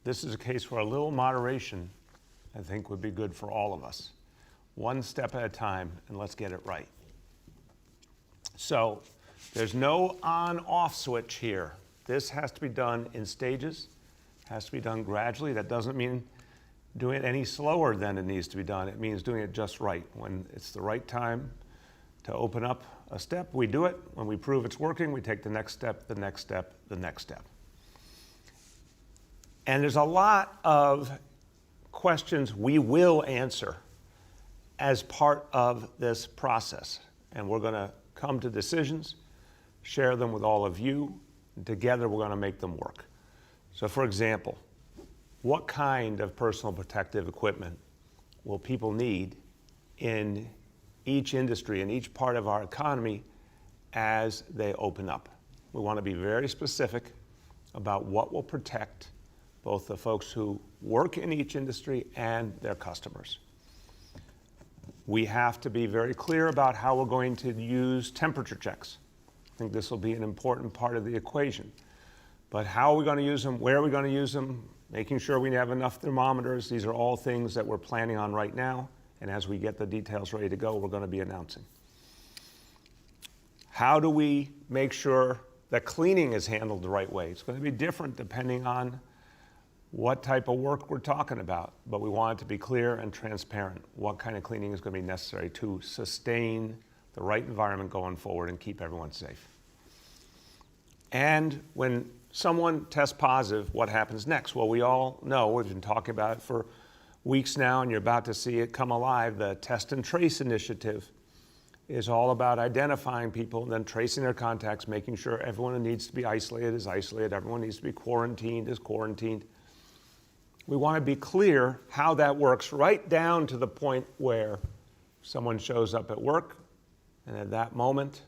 this is a case where a little moderation, I think, would be good for all of us. One step at a time, and let's get it right. So there's no on-off switch here. This has to be done in stages, has to be done gradually. That doesn't mean doing it any slower than it needs to be done. It means doing it just right. When it's the right time to open up a step, we do it. When we prove it's working, we take the next step, the next step, the next step. And there's a lot of questions we will answer as part of this process. And we're going to come to decisions, share them with all of you, and together we're going to make them work. So for example, what kind of personal protective equipment will people need in each industry, in each part of our economy as they open up? We want to be very specific about what will protect both the folks who work in each industry and their customers. We have to be very clear about how we're going to use temperature checks. I think this will be an important part of the equation. But how are we going to use them? Where are we going to use them? Making sure we have enough thermometers. These are all things that we're planning on right now. And as we get the details ready to go, we're going to be announcing. How do we make sure that cleaning is handled the right way? It's going to be different depending on what type of work we're talking about, but we want it to be clear and transparent what kind of cleaning is going to be necessary to sustain the right environment going forward and keep everyone safe. And when someone tests positive, what happens next? Well, we all know, we've been talking about it for weeks now, and you're about to see it come alive. The Test and Trace initiative is all about identifying people and then tracing their contacts, making sure everyone who needs to be isolated is isolated, everyone who needs to be quarantined is quarantined. We want to be clear how that works, right down to the point where someone shows up at work and at that moment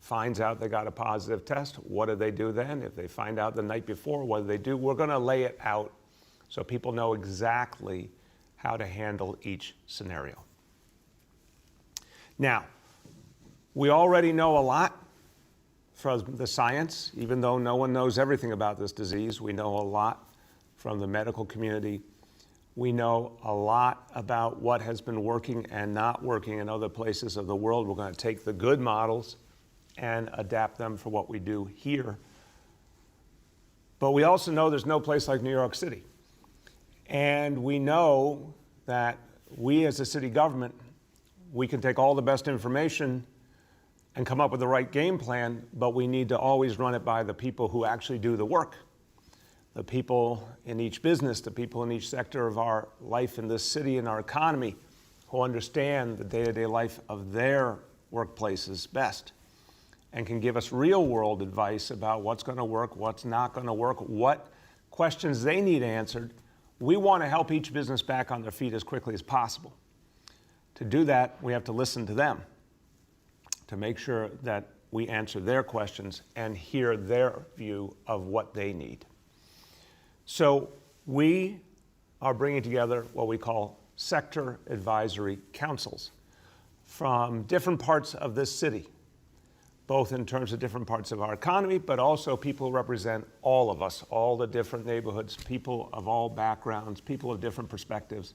finds out they got a positive test. What do they do then? If they find out the night before, what do they do? We're going to lay it out so people know exactly how to handle each scenario. Now, we already know a lot from the science. Even though no one knows everything about this disease, we know a lot from the medical community. We know a lot about what has been working and not working in other places of the world. We're going to take the good models and adapt them for what we do here. But we also know there's no place like New York City. And we know that we as a city government, we can take all the best information and come up with the right game plan, but we need to always run it by the people who actually do the work. The people in each business, the people in each sector of our life in this city and our economy who understand the day-to-day life of their workplaces best and can give us real-world advice about what's going to work, what's not going to work, what questions they need answered. We want to help each business back on their feet as quickly as possible. To do that, we have to listen to them, to make sure that we answer their questions and hear their view of what they need. So we are bringing together what we call sector advisory councils from different parts of this city, both in terms of different parts of our economy, but also people who represent all of us, all the different neighborhoods, people of all backgrounds, people of different perspectives,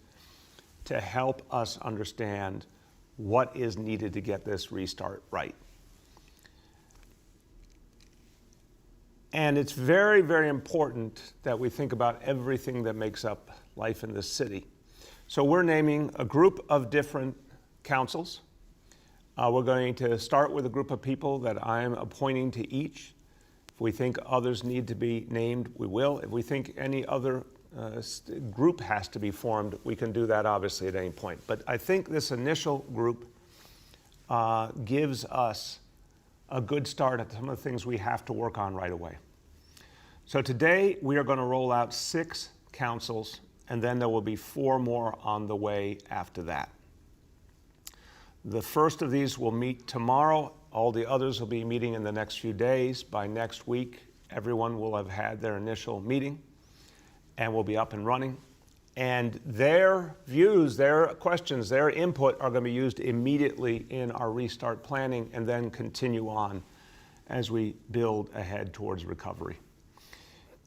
to help us understand what is needed to get this restart right. And it's very, very important that we think about everything that makes up life in this city. So we're naming a group of different councils. We're going to start with a group of people that I'm appointing to each. If we think others need to be named, we will. If we think any other group has to be formed, we can do that obviously at any point. But I think this initial group gives us a good start at some of the things we have to work on right away. So today we are going to roll out 6 councils, and then there will be 4 more on the way after that. The first of these will meet tomorrow. All the others will be meeting in the next few days. By next week, everyone will have had their initial meeting and will be up and running. And their views, their questions, their input are going to be used immediately in our restart planning and then continue on as we build ahead towards recovery.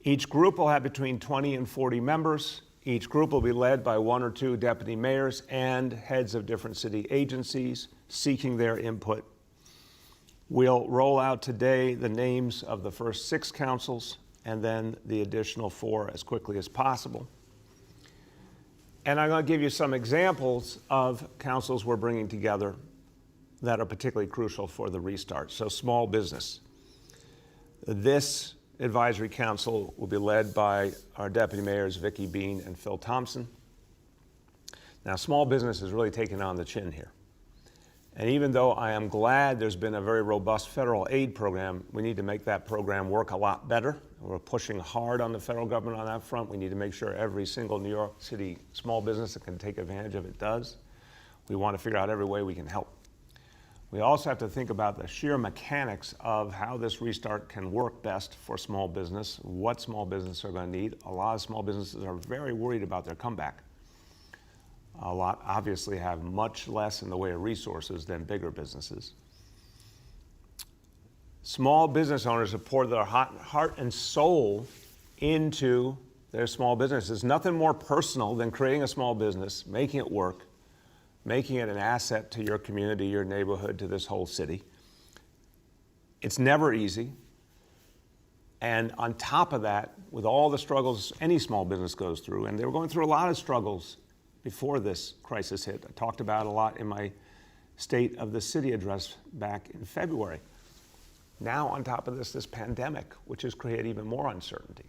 Each group will have between 20 and 40 members. Each group will be led by 1 or 2 deputy mayors and heads of different city agencies seeking their input. We'll roll out today the names of the first 6 councils and then the additional 4 as quickly as possible. And I'm going to give you some examples of councils we're bringing together that are particularly crucial for the restart. So small business. This advisory council will be led by our deputy mayors, Vicki Bean and Phil Thompson. Now, small business is really taking on the chin here. And even though I am glad there's been a very robust federal aid program, we need to make that program work a lot better. We're pushing hard on the federal government on that front. We need to make sure every single New York City small business that can take advantage of it does. We want to figure out every way we can help. We also have to think about the sheer mechanics of how this restart can work best for small business, what small businesses are going to need. A lot of small businesses are very worried about their comeback. A lot obviously have much less in the way of resources than bigger businesses. Small business owners have poured their heart and soul into their small businesses. Nothing more personal than creating a small business, making it work, making it an asset to your community, your neighborhood, to this whole city. It's never easy. And on top of that, with all the struggles any small business goes through, and they were going through a lot of struggles before this crisis hit. I talked about it a lot in my State of the City address back in February. Now, on top of this pandemic, which has created even more uncertainty.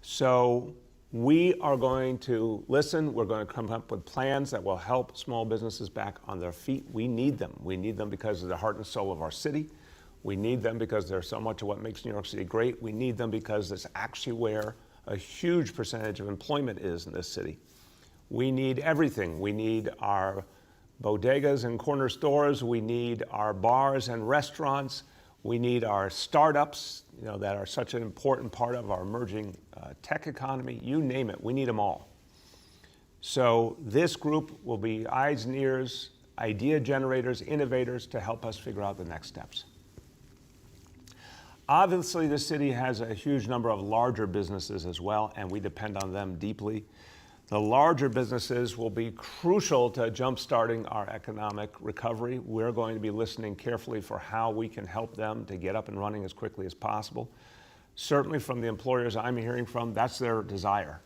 So we are going to listen. We're going to come up with plans that will help small businesses back on their feet. We need them. We need them because of the heart and soul of our city. We need them because they're so much of what makes New York City great. We need them because it's actually where a huge percentage of employment is in this city. We need everything. We need our bodegas and corner stores. We need our bars and restaurants. We need our startups, that are such an important part of our emerging tech economy. You name it, we need them all. So this group will be eyes and ears, idea generators, innovators to help us figure out the next steps. Obviously, the city has a huge number of larger businesses as well, and we depend on them deeply. The larger businesses will be crucial to jump-starting our economic recovery. We're going to be listening carefully for how we can help them to get up and running as quickly as possible. Certainly from the employers I'm hearing from, that's their desire,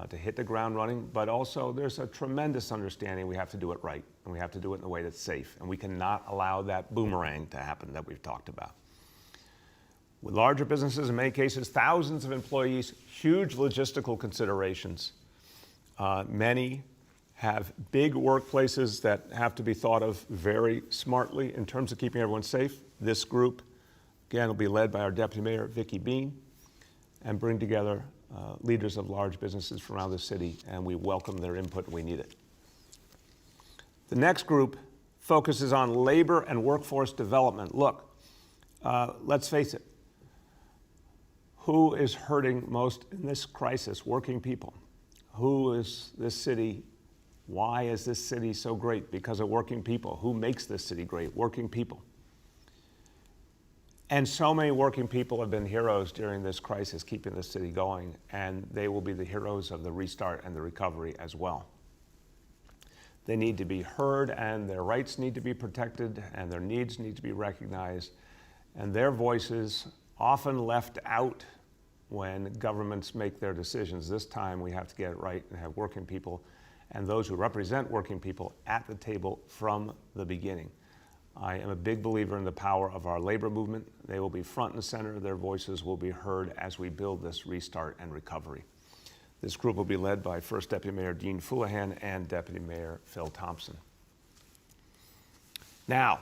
to hit the ground running, but also there's a tremendous understanding we have to do it right, and we have to do it in a way that's safe, and we cannot allow that boomerang to happen that we've talked about. With larger businesses, in many cases, thousands of employees, huge logistical considerations. Many have big workplaces that have to be thought of very smartly in terms of keeping everyone safe. This group, again, will be led by our Deputy Mayor, Vicki Bean, and bring together leaders of large businesses from around the city, and we welcome their input and we need it. The next group focuses on labor and workforce development. Look, let's face it, who is hurting most in this crisis? Working people. Who is this city? Why is this city so great? Because of working people. Who makes this city great? Working people. And so many working people have been heroes during this crisis, keeping the city going, and they will be the heroes of the restart and the recovery as well. They need to be heard, and their rights need to be protected, and their needs need to be recognized, and their voices often left out when governments make their decisions. This time we have to get it right and have working people and those who represent working people at the table from the beginning. I am a big believer in the power of our labor movement. They will be front and center. Their voices will be heard as we build this restart and recovery. This group will be led by First Deputy Mayor Dean Fullahan and Deputy Mayor Phil Thompson. Now,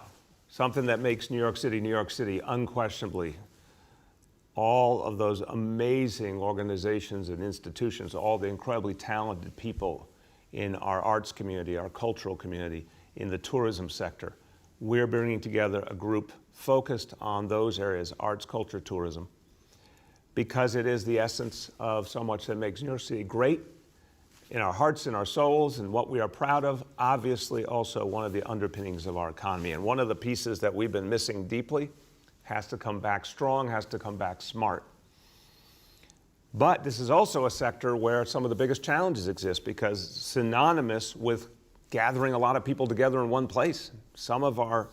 something that makes New York City unquestionably. All of those amazing organizations and institutions, all the incredibly talented people in our arts community, our cultural community, in the tourism sector. We're bringing together a group focused on those areas, arts, culture, tourism, because it is the essence of so much that makes New York City great in our hearts, in our souls, and what we are proud of, obviously also one of the underpinnings of our economy. And one of the pieces that we've been missing deeply has to come back strong, has to come back smart. But this is also a sector where some of the biggest challenges exist because it's synonymous with gathering a lot of people together in one place. Some of our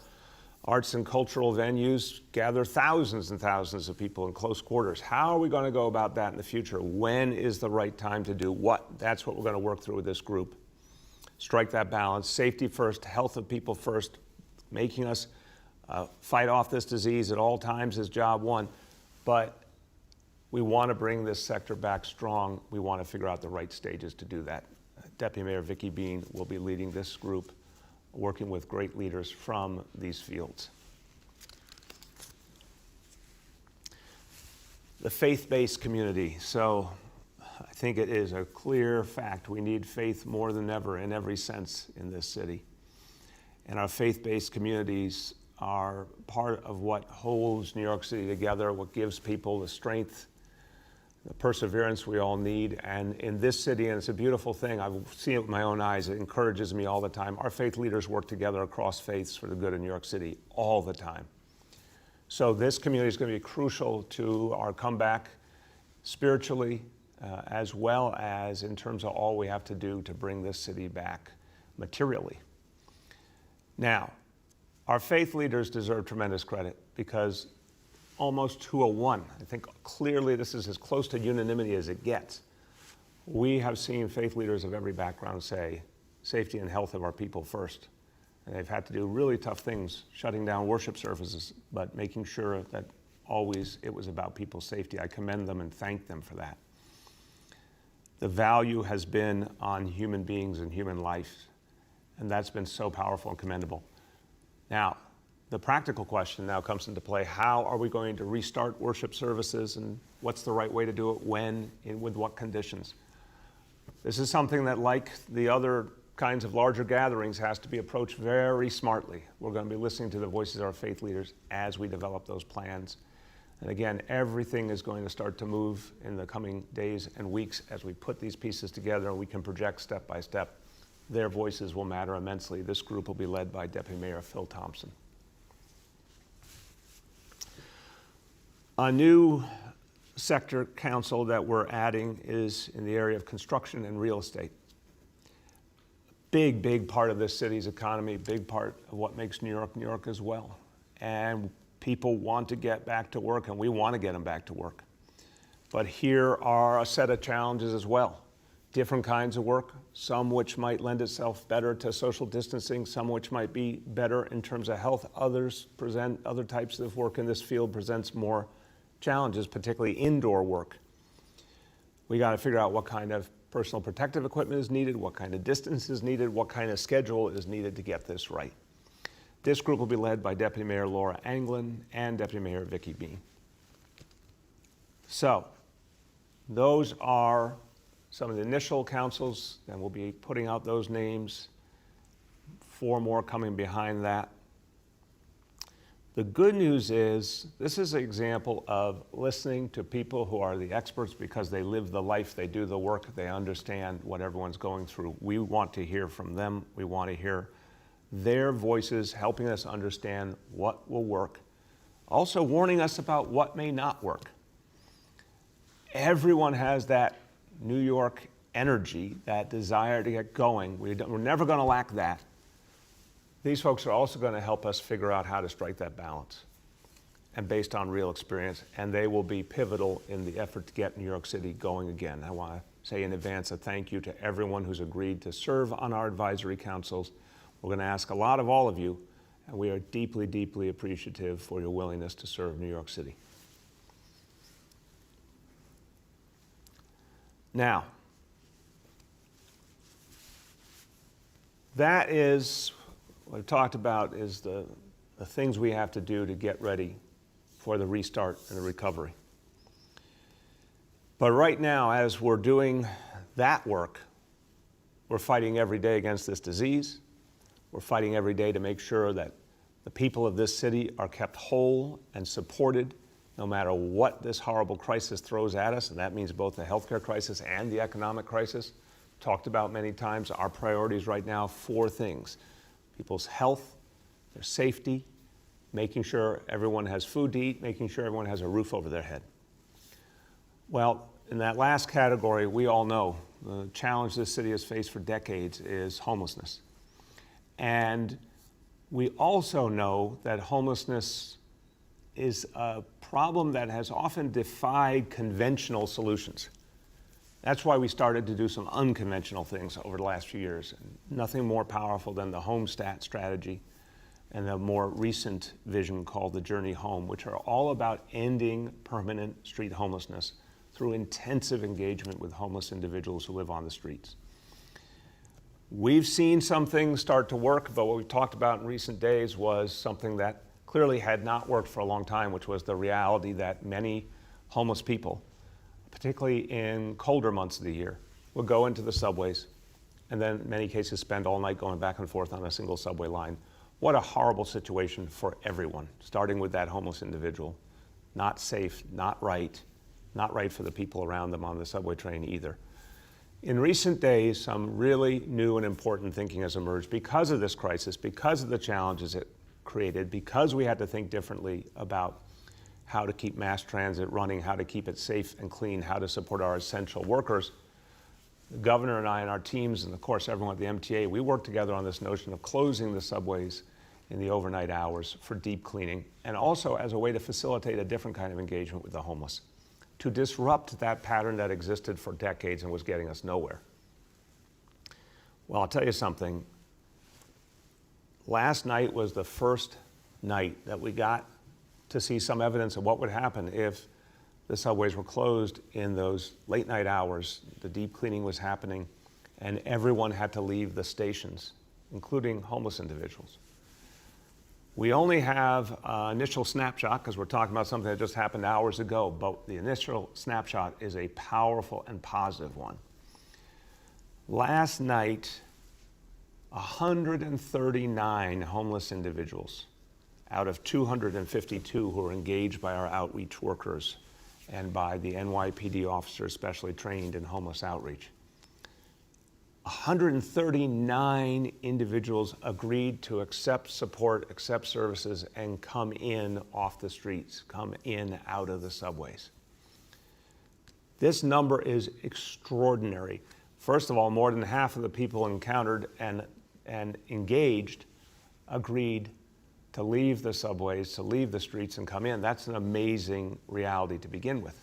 arts and cultural venues gather thousands and thousands of people in close quarters. How are we going to go about that in the future? When is the right time to do what? That's what we're going to work through with this group. Strike that balance, safety first, health of people first, making us fight off this disease at all times is job one. But we want to bring this sector back strong. We want to figure out the right stages to do that. Deputy Mayor Vicki Bean will be leading this group, working with great leaders from these fields. The faith-based community. So I think it is a clear fact we need faith more than ever in every sense in this city. And our faith-based communities are part of what holds New York City together, what gives people the strength, the perseverance we all need. And in this city, and it's a beautiful thing, I've seen it with my own eyes, it encourages me all the time. Our faith leaders work together across faiths for the good of New York City all the time. So this community is going to be crucial to our comeback spiritually, as well as in terms of all we have to do to bring this city back materially. Now, our faith leaders deserve tremendous credit because almost 201, I think clearly this is as close to unanimity as it gets. We have seen faith leaders of every background say safety and health of our people first. And they've had to do really tough things, shutting down worship services, but making sure that always it was about people's safety. I commend them and thank them for that. The value has been on human beings and human life, and that's been so powerful and commendable. Now, the practical question now comes into play. How are we going to restart worship services, and what's the right way to do it, when, and with what conditions? This is something that, like the other kinds of larger gatherings, has to be approached very smartly. We're going to be listening to the voices of our faith leaders as we develop those plans. And again, everything is going to start to move in the coming days and weeks as we put these pieces together and we can project step by step. Their voices will matter immensely. This group will be led by Deputy Mayor Phil Thompson. A new sector council that we're adding is in the area of construction and real estate. Big part of this city's economy, big part of what makes New York as well. And people want to get back to work, and we want to get them back to work. But here are a set of challenges as well. Different kinds of work, some which might lend itself better to social distancing, some which might be better in terms of health. Other types of work in this field presents more challenges, particularly indoor work. We got to figure out what kind of personal protective equipment is needed, what kind of distance is needed, what kind of schedule is needed to get this right. This group will be led by Deputy Mayor Laura Anglin and Deputy Mayor Vicki Bean. So, those are some of the initial councils, and we'll be putting out those names. 4 more coming behind that. The good news is, this is an example of listening to people who are the experts because they live the life, they do the work, they understand what everyone's going through. We want to hear from them. We want to hear their voices helping us understand what will work, also warning us about what may not work. Everyone has that New York energy, that desire to get going. We're never going to lack that. These folks are also going to help us figure out how to strike that balance, and based on real experience, and they will be pivotal in the effort to get New York City going again. I want to say in advance a thank you to everyone who's agreed to serve on our advisory councils. We're going to ask a lot of all of you, and we are deeply appreciative for your willingness to serve New York City. Now, that is what I've talked about, is the things we have to do to get ready for the restart and the recovery. But right now, as we're doing that work, we're fighting every day against this disease. We're fighting every day to make sure that the people of this city are kept whole and supported no matter what this horrible crisis throws at us, and that means both the healthcare crisis and the economic crisis. Talked about many times, our priorities right now, 4 things: people's health, their safety, making sure everyone has food to eat, making sure everyone has a roof over their head. Well, in that last category, we all know the challenge this city has faced for decades is homelessness. And we also know that homelessness is a problem that has often defied conventional solutions. That's why we started to do some unconventional things over the last few years. Nothing more powerful than the Homestat strategy and the more recent vision called the Journey Home, which are all about ending permanent street homelessness through intensive engagement with homeless individuals who live on the streets. We've seen some things start to work, but what we talked about in recent days was something that clearly had not worked for a long time, which was the reality that many homeless people, particularly in colder months of the year, will go into the subways and then in many cases spend all night going back and forth on a single subway line. What a horrible situation for everyone, starting with that homeless individual. Not safe, not right for the people around them on the subway train either. In recent days, some really new and important thinking has emerged because of this crisis, because of the challenges it created, because we had to think differently about how to keep mass transit running, how to keep it safe and clean, how to support our essential workers. The governor and I and our teams, and of course everyone at the MTA, we worked together on this notion of closing the subways in the overnight hours for deep cleaning, and also as a way to facilitate a different kind of engagement with the homeless, to disrupt that pattern that existed for decades and was getting us nowhere. Well, I'll tell you something. Last night was the first night that we got to see some evidence of what would happen if the subways were closed in those late night hours. The deep cleaning was happening and everyone had to leave the stations, including homeless individuals. We only have an initial snapshot because we're talking about something that just happened hours ago, but the initial snapshot is a powerful and positive one. Last night, 139 homeless individuals out of 252 who were engaged by our outreach workers and by the NYPD officers specially trained in homeless outreach. 139 individuals agreed to accept support, accept services, and come in off the streets, come in out of the subways. This number is extraordinary. First of all, more than half of the people encountered and engaged agreed to leave the subways, to leave the streets and come in. That's an amazing reality to begin with.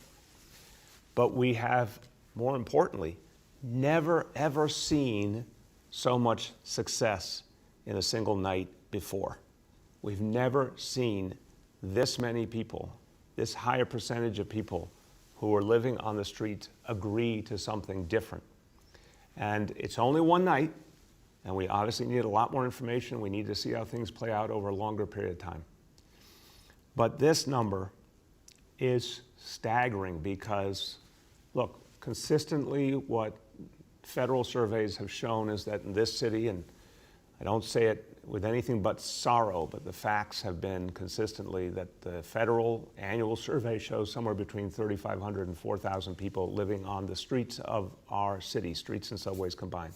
But we have, more importantly, never ever seen so much success in a single night before. We've never seen this many people, this higher percentage of people who are living on the streets agree to something different. And it's only one night, and we obviously need a lot more information. We need to see how things play out over a longer period of time. But this number is staggering because, look, consistently what federal surveys have shown is that in this city, and I don't say it with anything but sorrow, but the facts have been consistently that the federal annual survey shows somewhere between 3,500 and 4,000 people living on the streets of our city, streets and subways combined.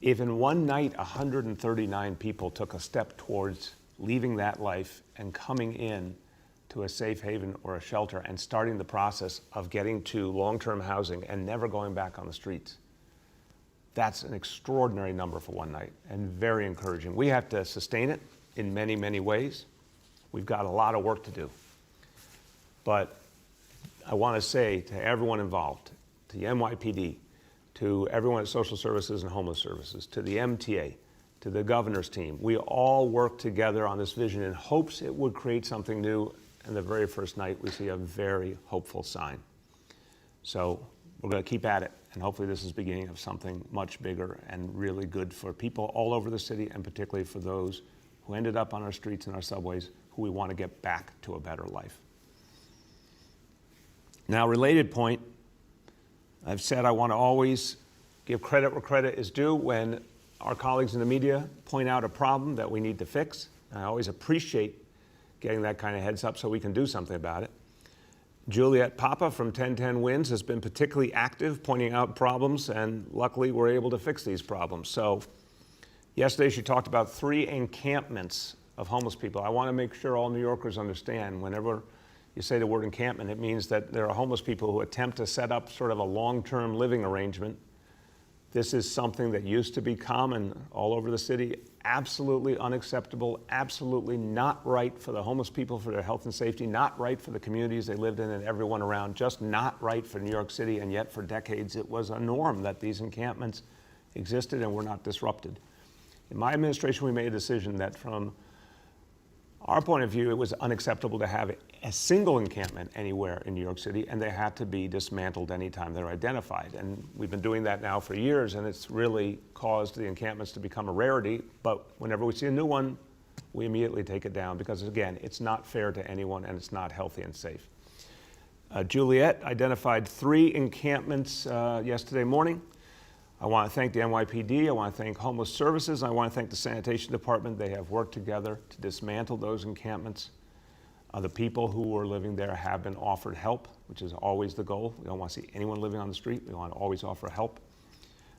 If in one night 139 people took a step towards leaving that life and coming in to a safe haven or a shelter and starting the process of getting to long-term housing and never going back on the streets, that's an extraordinary number for one night and very encouraging. We have to sustain it in many, many ways. We've got a lot of work to do. But I want to say to everyone involved, to the NYPD, to everyone at Social Services and Homeless Services, to the MTA, to the governor's team, we all work together on this vision in hopes it would create something new. And the very first night, we see a very hopeful sign. So we're going to keep at it, and hopefully this is the beginning of something much bigger and really good for people all over the city, and particularly for those who ended up on our streets and our subways who we want to get back to a better life. Now, related point, I've said I want to always give credit where credit is due when our colleagues in the media point out a problem that we need to fix. I always appreciate getting that kind of heads up so we can do something about it. Juliet Papa from 1010 Wins has been particularly active pointing out problems, and luckily we're able to fix these problems. So yesterday she talked about 3 encampments of homeless people. I want to make sure all New Yorkers understand whenever you say the word encampment, it means that there are homeless people who attempt to set up sort of a long-term living arrangement. This is something that used to be common all over the city. Absolutely unacceptable, absolutely not right for the homeless people, for their health and safety, not right for the communities they lived in and everyone around, just not right for New York City, and yet for decades it was a norm that these encampments existed and were not disrupted. In my administration, we made a decision that from our point of view, it was unacceptable to have a single encampment anywhere in New York City, and they had to be dismantled anytime they're identified. And we've been doing that now for years, and it's really caused the encampments to become a rarity. But whenever we see a new one, we immediately take it down because, again, it's not fair to anyone and it's not healthy and safe. Juliet identified 3 encampments yesterday morning. I want to thank the NYPD, I want to thank Homeless Services, I want to thank the Sanitation Department. They have worked together to dismantle those encampments. The people who were living there have been offered help, which is always the goal. We don't want to see anyone living on the street. We want to always offer help.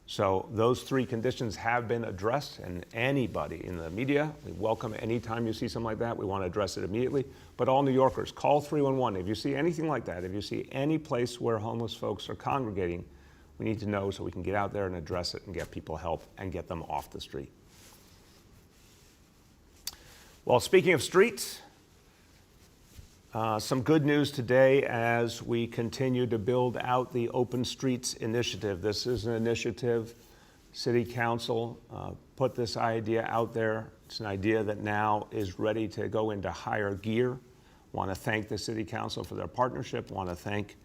So those 3 conditions have been addressed, and anybody in the media, we welcome anytime you see something like that. We want to address it immediately. But all New Yorkers, call 311. If you see anything like that, if you see any place where homeless folks are congregating, we need to know so we can get out there and address it and get people help and get them off the street. Well, speaking of streets, some good news today as we continue to build out the Open Streets initiative. This is an initiative, City Council put this idea out there. It's an idea that now is ready to go into higher gear. Want to thank the City Council for their partnership. Want to thank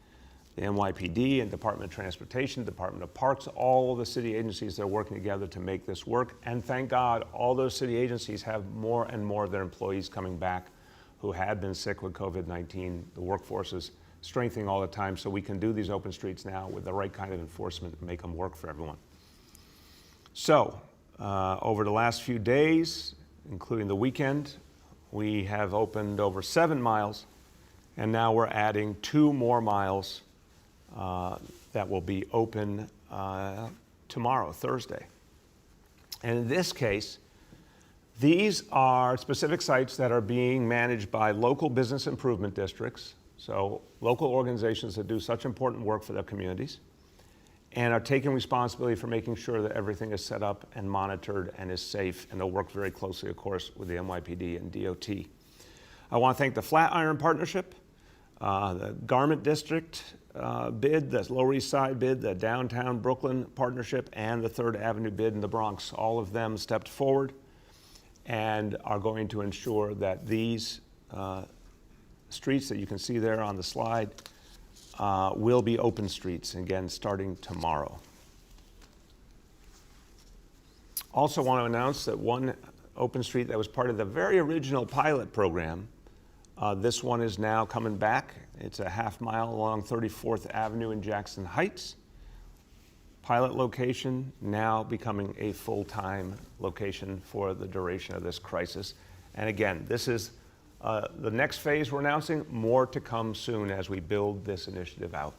the NYPD and Department of Transportation, Department of Parks, all the city agencies that are working together to make this work. And thank God, all those city agencies have more and more of their employees coming back who had been sick with COVID-19. The workforce is strengthening all the time, so we can do these open streets now with the right kind of enforcement and make them work for everyone. So, over the last few days, including the weekend, we have opened over 7 miles, and now we're adding 2 more miles that will be open tomorrow, Thursday. And in this case, these are specific sites that are being managed by local business improvement districts, so local organizations that do such important work for their communities, and are taking responsibility for making sure that everything is set up and monitored and is safe, and they'll work very closely, of course, with the NYPD and DOT. I want to thank the Flatiron Partnership, the Garment District bid, the Lower East Side bid, the Downtown Brooklyn Partnership, and the 3rd Avenue bid in the Bronx. All of them stepped forward and are going to ensure that these streets that you can see there on the slide will be open streets, again, starting tomorrow. Also want to announce that one open street that was part of the very original pilot program, this one is now coming back. It's a half mile along 34th Avenue in Jackson Heights. Pilot location, now becoming a full-time location for the duration of this crisis. And again, this is the next phase we're announcing. More to come soon as we build this initiative out.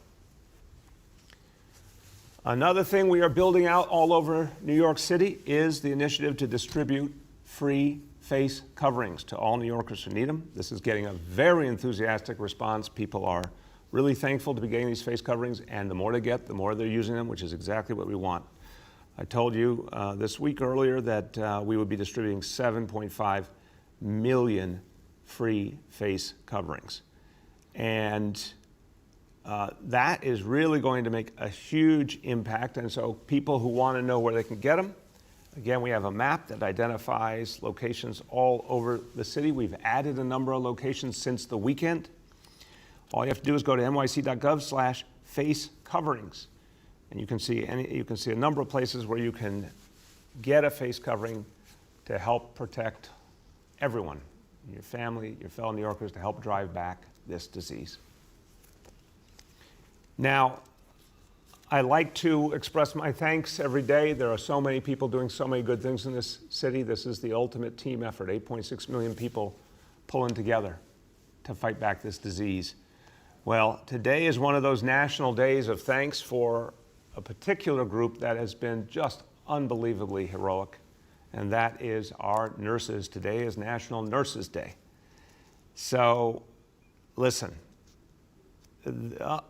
Another thing we are building out all over New York City is the initiative to distribute free face coverings to all New Yorkers who need them. This is getting a very enthusiastic response. People are really thankful to be getting these face coverings, and the more they get, the more they're using them, which is exactly what we want. I told you this week earlier that we would be distributing 7.5 million free face coverings. And that is really going to make a huge impact. And so people who want to know where they can get them, again, we have a map that identifies locations all over the city. We've added a number of locations since the weekend. All you have to do is go to nyc.gov/face coverings. And you can see a number of places where you can get a face covering to help protect everyone, your family, your fellow New Yorkers, to help drive back this disease. Now, I like to express my thanks every day. There are so many people doing so many good things in this city. This is the ultimate team effort, 8.6 million people pulling together to fight back this disease. Well, today is one of those national days of thanks for a particular group that has been just unbelievably heroic, and that is our nurses. Today is National Nurses Day. So, listen,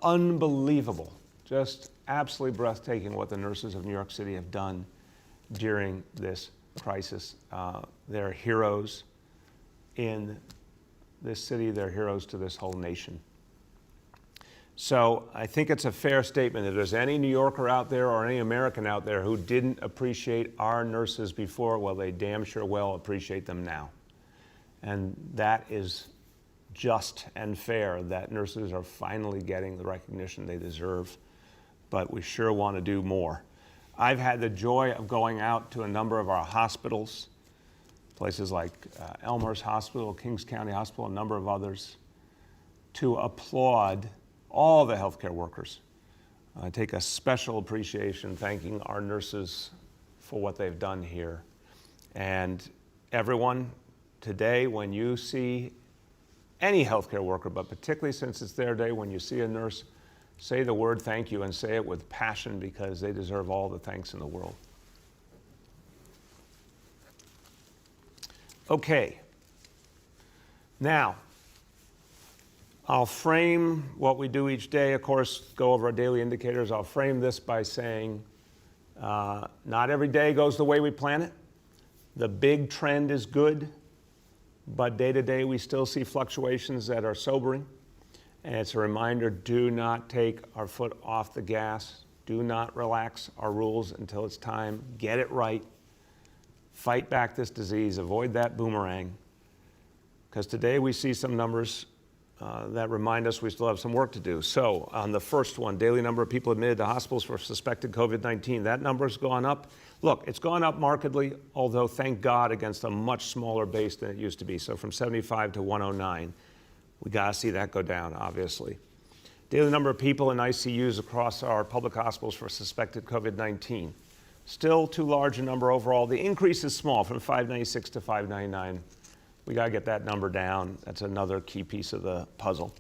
unbelievable, just absolutely breathtaking what the nurses of New York City have done during this crisis. They're heroes in this city, they're heroes to this whole nation. So I think it's a fair statement that if there's any New Yorker out there or any American out there who didn't appreciate our nurses before, well, they damn sure well appreciate them now. And that is just and fair that nurses are finally getting the recognition they deserve, but we sure want to do more. I've had the joy of going out to a number of our hospitals, places like Elmhurst Hospital, Kings County Hospital, a number of others, to applaud all the healthcare workers. I take a special appreciation thanking our nurses for what they've done here. And everyone, today, when you see any healthcare worker, but particularly since it's their day, when you see a nurse, say the word thank you and say it with passion because they deserve all the thanks in the world. Okay. Now, I'll frame what we do each day, of course, go over our daily indicators. I'll frame this by saying not every day goes the way we plan it. The big trend is good, but day to day we still see fluctuations that are sobering. And it's a reminder, do not take our foot off the gas. Do not relax our rules until it's time. Get it right. Fight back this disease. Avoid that boomerang. Because today we see some numbers that remind us we still have some work to do. So on the first one, daily number of people admitted to hospitals for suspected COVID-19, that number's gone up. Look, it's gone up markedly, although thank God against a much smaller base than it used to be. So from 75 to 109. We got to see that go down, obviously. Daily number of people in ICUs across our public hospitals for suspected COVID-19. Still too large a number overall. The increase is small, from 596 to 599. We got to get that number down. That's another key piece of the puzzle.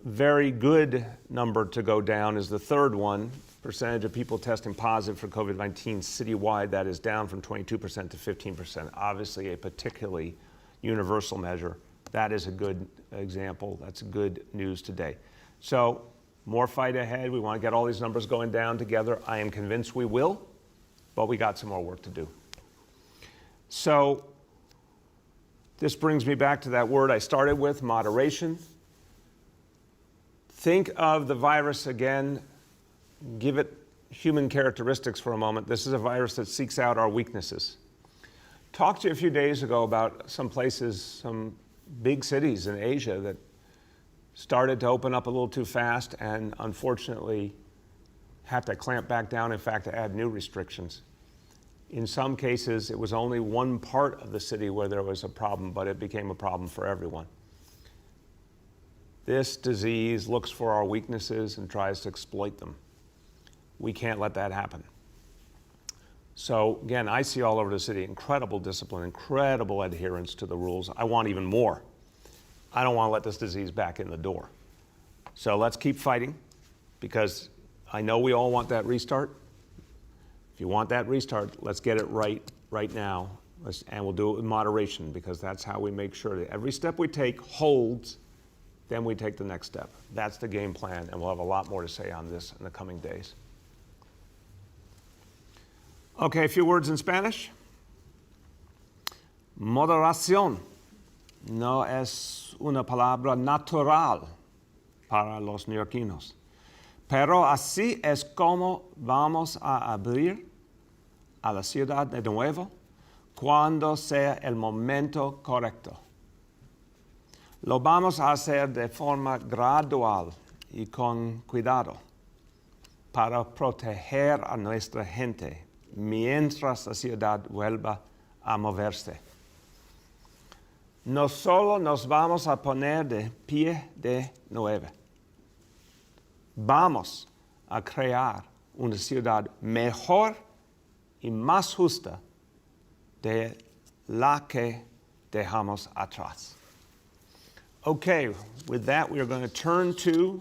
Very good number to go down is the third one. Percentage of people testing positive for COVID-19 citywide, that is down from 22% to 15%. Obviously a particularly universal measure. That is a good example. That's good news today. So more fight ahead. We want to get all these numbers going down together. I am convinced we will, but we got some more work to do. So this brings me back to that word I started with, moderation. Think of the virus again. Give it human characteristics for a moment. This is a virus that seeks out our weaknesses. Talked to you a few days ago about some places, some big cities in Asia that started to open up a little too fast and unfortunately had to clamp back down, in fact, to add new restrictions. In some cases, it was only one part of the city where there was a problem, but it became a problem for everyone. This disease looks for our weaknesses and tries to exploit them. We can't let that happen. So again, I see all over the city incredible discipline, incredible adherence to the rules. I want even more. I don't want to let this disease back in the door. So let's keep fighting, because I know we all want that restart. If you want that restart, let's get it right now. And we'll do it with moderation, because that's how we make sure that every step we take holds, then we take the next step. That's the game plan, and we'll have a lot more to say on this in the coming days. Okay, a few words in Spanish. Moderación no es una palabra natural para los neoyorquinos, pero así es como vamos a abrir a la ciudad de nuevo cuando sea el momento correcto. Lo vamos a hacer de forma gradual y con cuidado para proteger a nuestra gente mientras la ciudad vuelva a moverse. No solo nos vamos a poner de pie de nuevo, vamos a crear una ciudad mejor y más justa de la que dejamos atrás. Okay, with that, we are going to turn to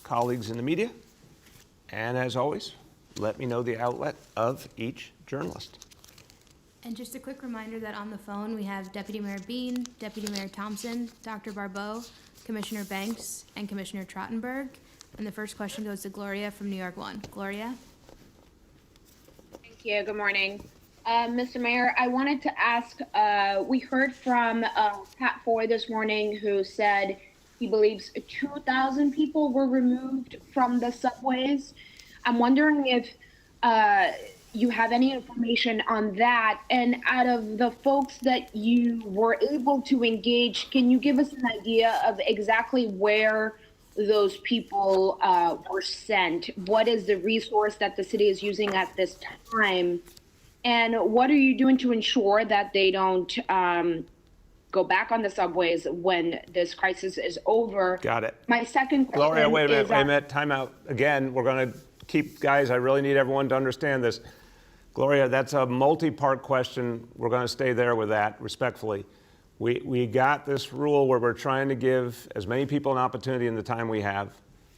colleagues in the media. And as always, let me know the outlet of each journalist. And just a quick reminder that on the phone we have Deputy Mayor Bean, Deputy Mayor Thompson, Dr. Barbeau, Commissioner Banks, and Commissioner Trottenberg. And the first question goes to Gloria from New York 1. Gloria? Thank you. Good morning. Mr. Mayor, I wanted to ask, we heard from Pat Foy this morning, who said he believes 2,000 people were removed from the subways. I'm wondering if you have any information on that. And out of the folks that you were able to engage, can you give us an idea of exactly where those people were sent? What is the resource that the city is using at this time? And what are you doing to ensure that they don't go back on the subways when this crisis is over? Got it. My second question Gloria, wait a is minute, time out. Again, we're going to keep, guys, I really need everyone to understand this. Gloria, that's a multi-part question. We're going to stay there with that, respectfully. We got this rule where we're trying to give as many people an opportunity in the time we have.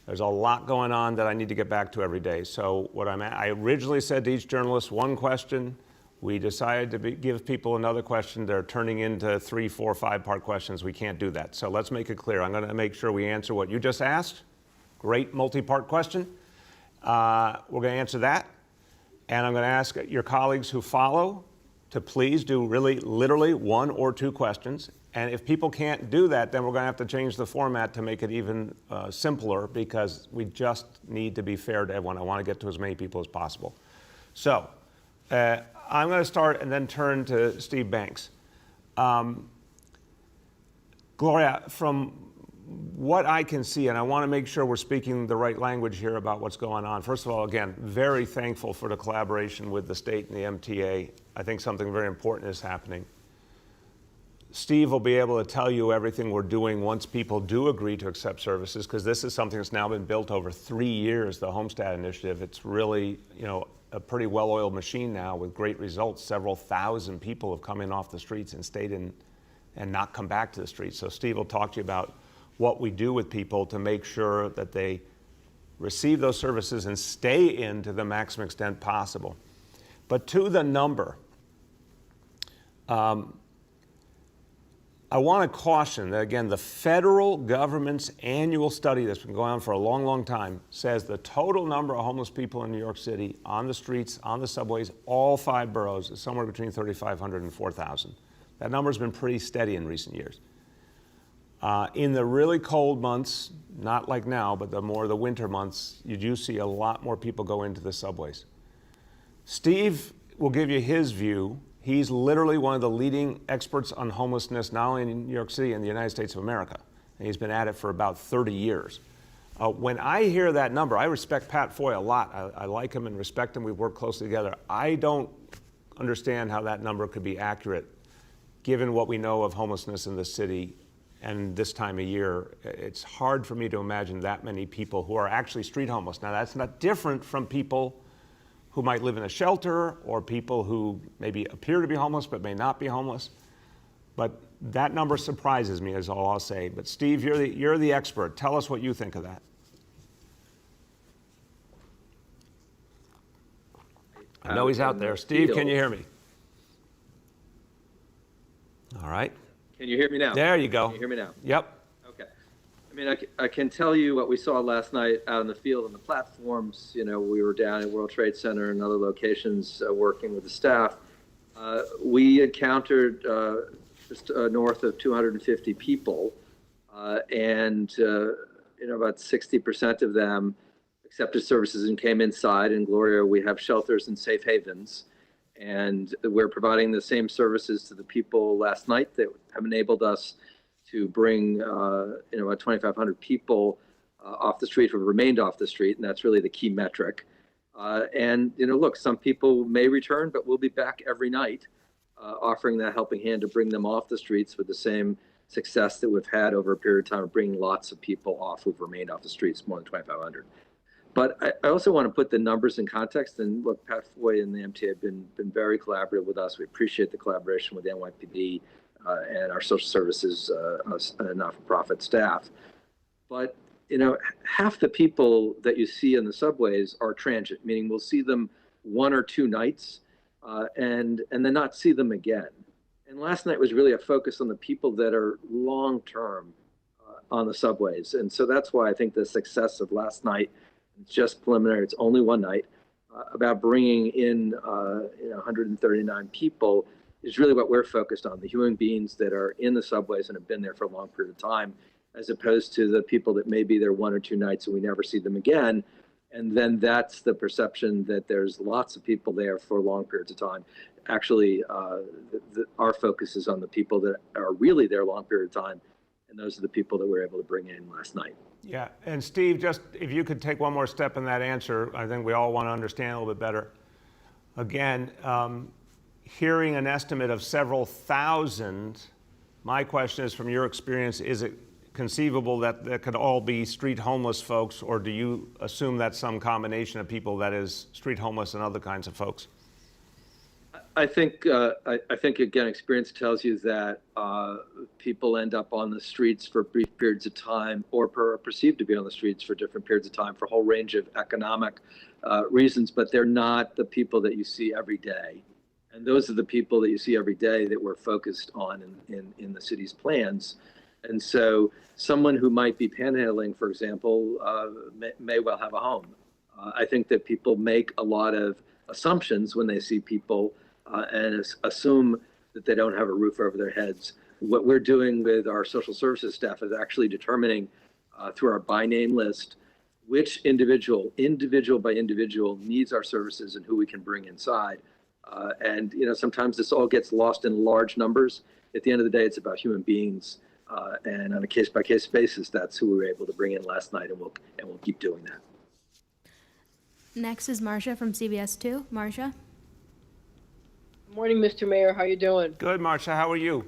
There's a lot going on that I need to get back to every day. So I originally said to each journalist one question. We decided to give people another question. They're turning into 3, 4, 5-part questions. We can't do that. So let's make it clear. I'm going to make sure we answer what you just asked. Great multi-part question. We're going to answer that. And I'm going to ask your colleagues who follow to please do really literally 1 or 2 questions. And if people can't do that, then we're going to have to change the format to make it even simpler, because we just need to be fair to everyone. I want to get to as many people as possible. So I'm going to start and then turn to Steve Banks. Gloria, from what I can see, and I want to make sure we're speaking the right language here about what's going on. First of all, again, very thankful for the collaboration with the state and the MTA. I think something very important is happening. Steve will be able to tell you everything we're doing once people do agree to accept services, because this is something that's now been built over 3 years, the Homestead Initiative. It's really, a pretty well-oiled machine now with great results. Several thousand people have come in off the streets and stayed in and not come back to the streets. So Steve will talk to you about what we do with people to make sure that they receive those services and stay in to the maximum extent possible. But to the number, I want to caution that, again, the federal government's annual study that's been going on for a long, long time says the total number of homeless people in New York City on the streets, on the subways, all 5 boroughs is somewhere between 3,500 and 4,000. That number's been pretty steady in recent years. In the really cold months, not like now, but the winter months, you do see a lot more people go into the subways. Steve will give you his view. He's literally one of the leading experts on homelessness, not only in New York City and the United States of America. And he's been at it for about 30 years. When I hear that number, I respect Pat Foy a lot. I like him and respect him. We've worked closely together. I don't understand how that number could be accurate, given what we know of homelessness in the city and this time of year. It's hard for me to imagine that many people who are actually street homeless. Now, that's not different from people who might live in a shelter, or people who maybe appear to be homeless but may not be homeless. But that number surprises me, is all I'll say. But Steve, you're the expert. Tell us what you think of that. I know he's out there. Steve, can you hear me? All right. Can you hear me now? There you go. Can you hear me now? Yep. Okay. I mean, I can tell you what we saw last night out in the field on the platforms. We were down at World Trade Center and other locations working with the staff. We encountered just north of 250 people, and about 60% of them accepted services and came inside. In Gloria, we have shelters and safe havens, and we're providing the same services to the people last night that have enabled us to bring about 2,500 people off the street, who remained off the street, and that's really the key metric. Look, some people may return, but we'll be back every night offering that helping hand to bring them off the streets with the same success that we've had over a period of time of bringing lots of people off who've remained off the streets, more than 2,500. But I also want to put the numbers in context. And look, Pat Foy and the MTA have been very collaborative with us. We appreciate the collaboration with the NYPD and our social services not-for-profit staff. But half the people that you see in the subways are transient, meaning we'll see them 1 or 2 nights and then not see them again. And last night was really a focus on the people that are long-term on the subways. And so that's why I think the success of last night, it's just preliminary, it's only one night, about bringing in 139 people is really what we're focused on, the human beings that are in the subways and have been there for a long period of time, as opposed to the people that may be there one or two nights and we never see them again. And then that's the perception that there's lots of people there for long periods of time. Actually, our focus is on the people that are really there a long period of time. And those are the people that we were able to bring in last night. Yeah, and Steve, just if you could take one more step in that answer, I think we all want to understand a little bit better. Again, hearing an estimate of several thousand, my question is, from your experience, is it conceivable that that could all be street homeless folks, or do you assume that's some combination of people that is street homeless and other kinds of folks? I think again, experience tells you that people end up on the streets for brief periods of time, or are perceived to be on the streets for different periods of time for a whole range of economic reasons, but they're not the people that you see every day. And those are the people that you see every day that we're focused on in the city's plans. And so someone who might be panhandling, for example, may well have a home. I think that people make a lot of assumptions when they see people and assume that they don't have a roof over their heads. What we're doing with our social services staff is actually determining through our by name list which individual by individual needs our services and who we can bring inside. And sometimes this all gets lost in large numbers. At the end of the day, it's about human beings. And on a case-by-case basis, that's who we were able to bring in last night, and we'll keep doing that. Next is Marcia from CBS 2. Marcia? Good morning, Mr. Mayor. How you doing? Good, Marcia, how are you?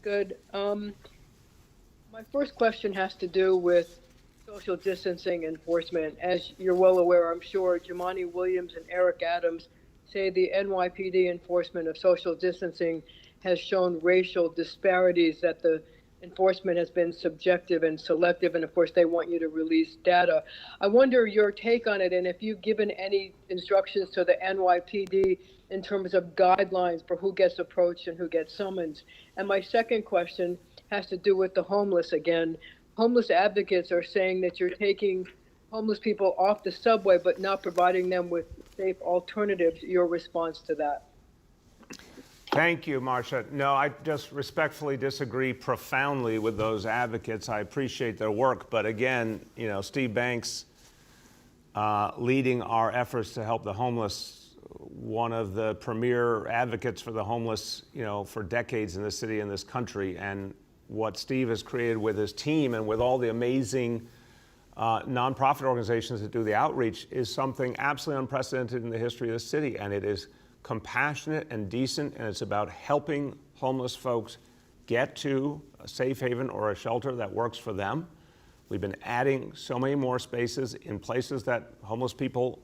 Good. My first question has to do with social distancing enforcement. As you're well aware, I'm sure, Jumaane Williams and Eric Adams say the NYPD enforcement of social distancing has shown racial disparities, that the enforcement has been subjective and selective, and of course they want you to release data. I wonder your take on it, and if you've given any instructions to the NYPD in terms of guidelines for who gets approached and who gets summoned. And my second question has to do with the homeless again. Homeless advocates are saying that you're taking homeless people off the subway but not providing them with safe alternatives. Your response to that? Thank you, Marcia. No, I just respectfully disagree profoundly with those advocates. I appreciate their work, but again, Steve Banks, leading our efforts to help the homeless, one of the premier advocates for the homeless, for decades in this city and this country. And what Steve has created with his team and with all the amazing nonprofit organizations that do the outreach is something absolutely unprecedented in the history of the city. And it is compassionate and decent, and it's about helping homeless folks get to a safe haven or a shelter that works for them. We've been adding so many more spaces in places that homeless people,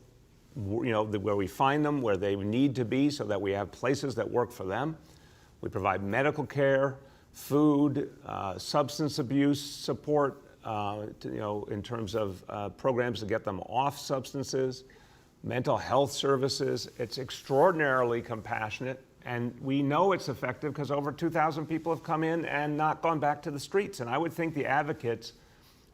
where we find them, where they need to be, so that we have places that work for them. We provide medical care, food, substance abuse support, in terms of programs to get them off substances, mental health services. It's extraordinarily compassionate, and we know it's effective because over 2,000 people have come in and not gone back to the streets. And I would think the advocates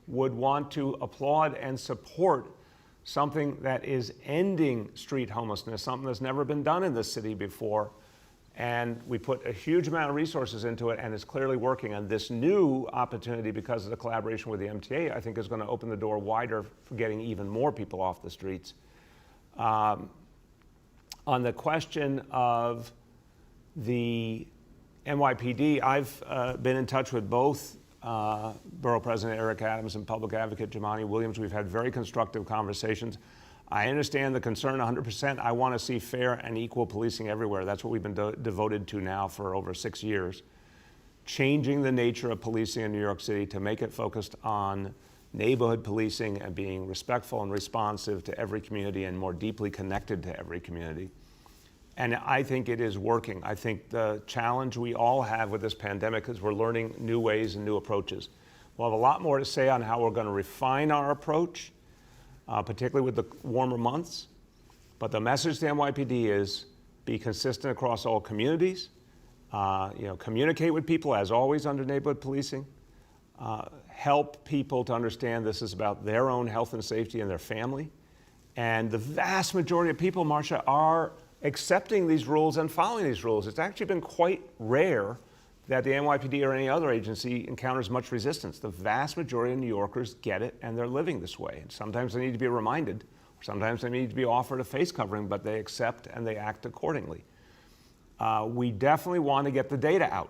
would want to applaud and support something that is ending street homelessness, something that's never been done in this city before. And we put a huge amount of resources into it, and it's clearly working. And this new opportunity, because of the collaboration with the MTA, I think is going to open the door wider for getting even more people off the streets. On the question of the NYPD, I've been in touch with both Borough President Eric Adams and Public Advocate Jumaane Williams. We've had very constructive conversations. I understand the concern 100%. I want to see fair and equal policing everywhere. That's what we've been devoted to now for over 6 years. Changing the nature of policing in New York City to make it focused on neighborhood policing and being respectful and responsive to every community and more deeply connected to every community. And I think it is working. I think the challenge we all have with this pandemic is we're learning new ways and new approaches. We'll have a lot more to say on how we're going to refine our approach, particularly with the warmer months. But the message to NYPD is be consistent across all communities, communicate with people as always under neighborhood policing, help people to understand this is about their own health and safety and their family. And the vast majority of people, Marcia, are accepting these rules and following these rules. It's actually been quite rare that the NYPD or any other agency encounters much resistance. The vast majority of New Yorkers get it and they're living this way. And sometimes they need to be reminded, or sometimes they need to be offered a face covering, but they accept and they act accordingly. We definitely want to get the data out.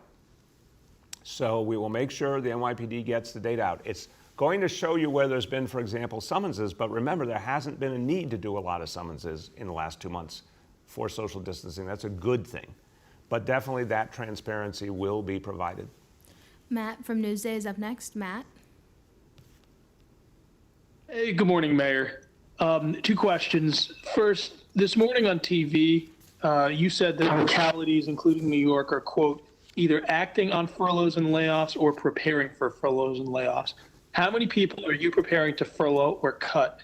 So we will make sure the NYPD gets the data out. It's going to show you where there's been, for example, summonses, but remember, there hasn't been a need to do a lot of summonses in the last 2 months for social distancing. That's a good thing. But definitely that transparency will be provided. Matt from Newsday is up next. Matt? Hey, good morning, Mayor. 2 questions. First, this morning on TV, you said that localities, including New York, are, quote, either acting on furloughs and layoffs or preparing for furloughs and layoffs. How many people are you preparing to furlough or cut?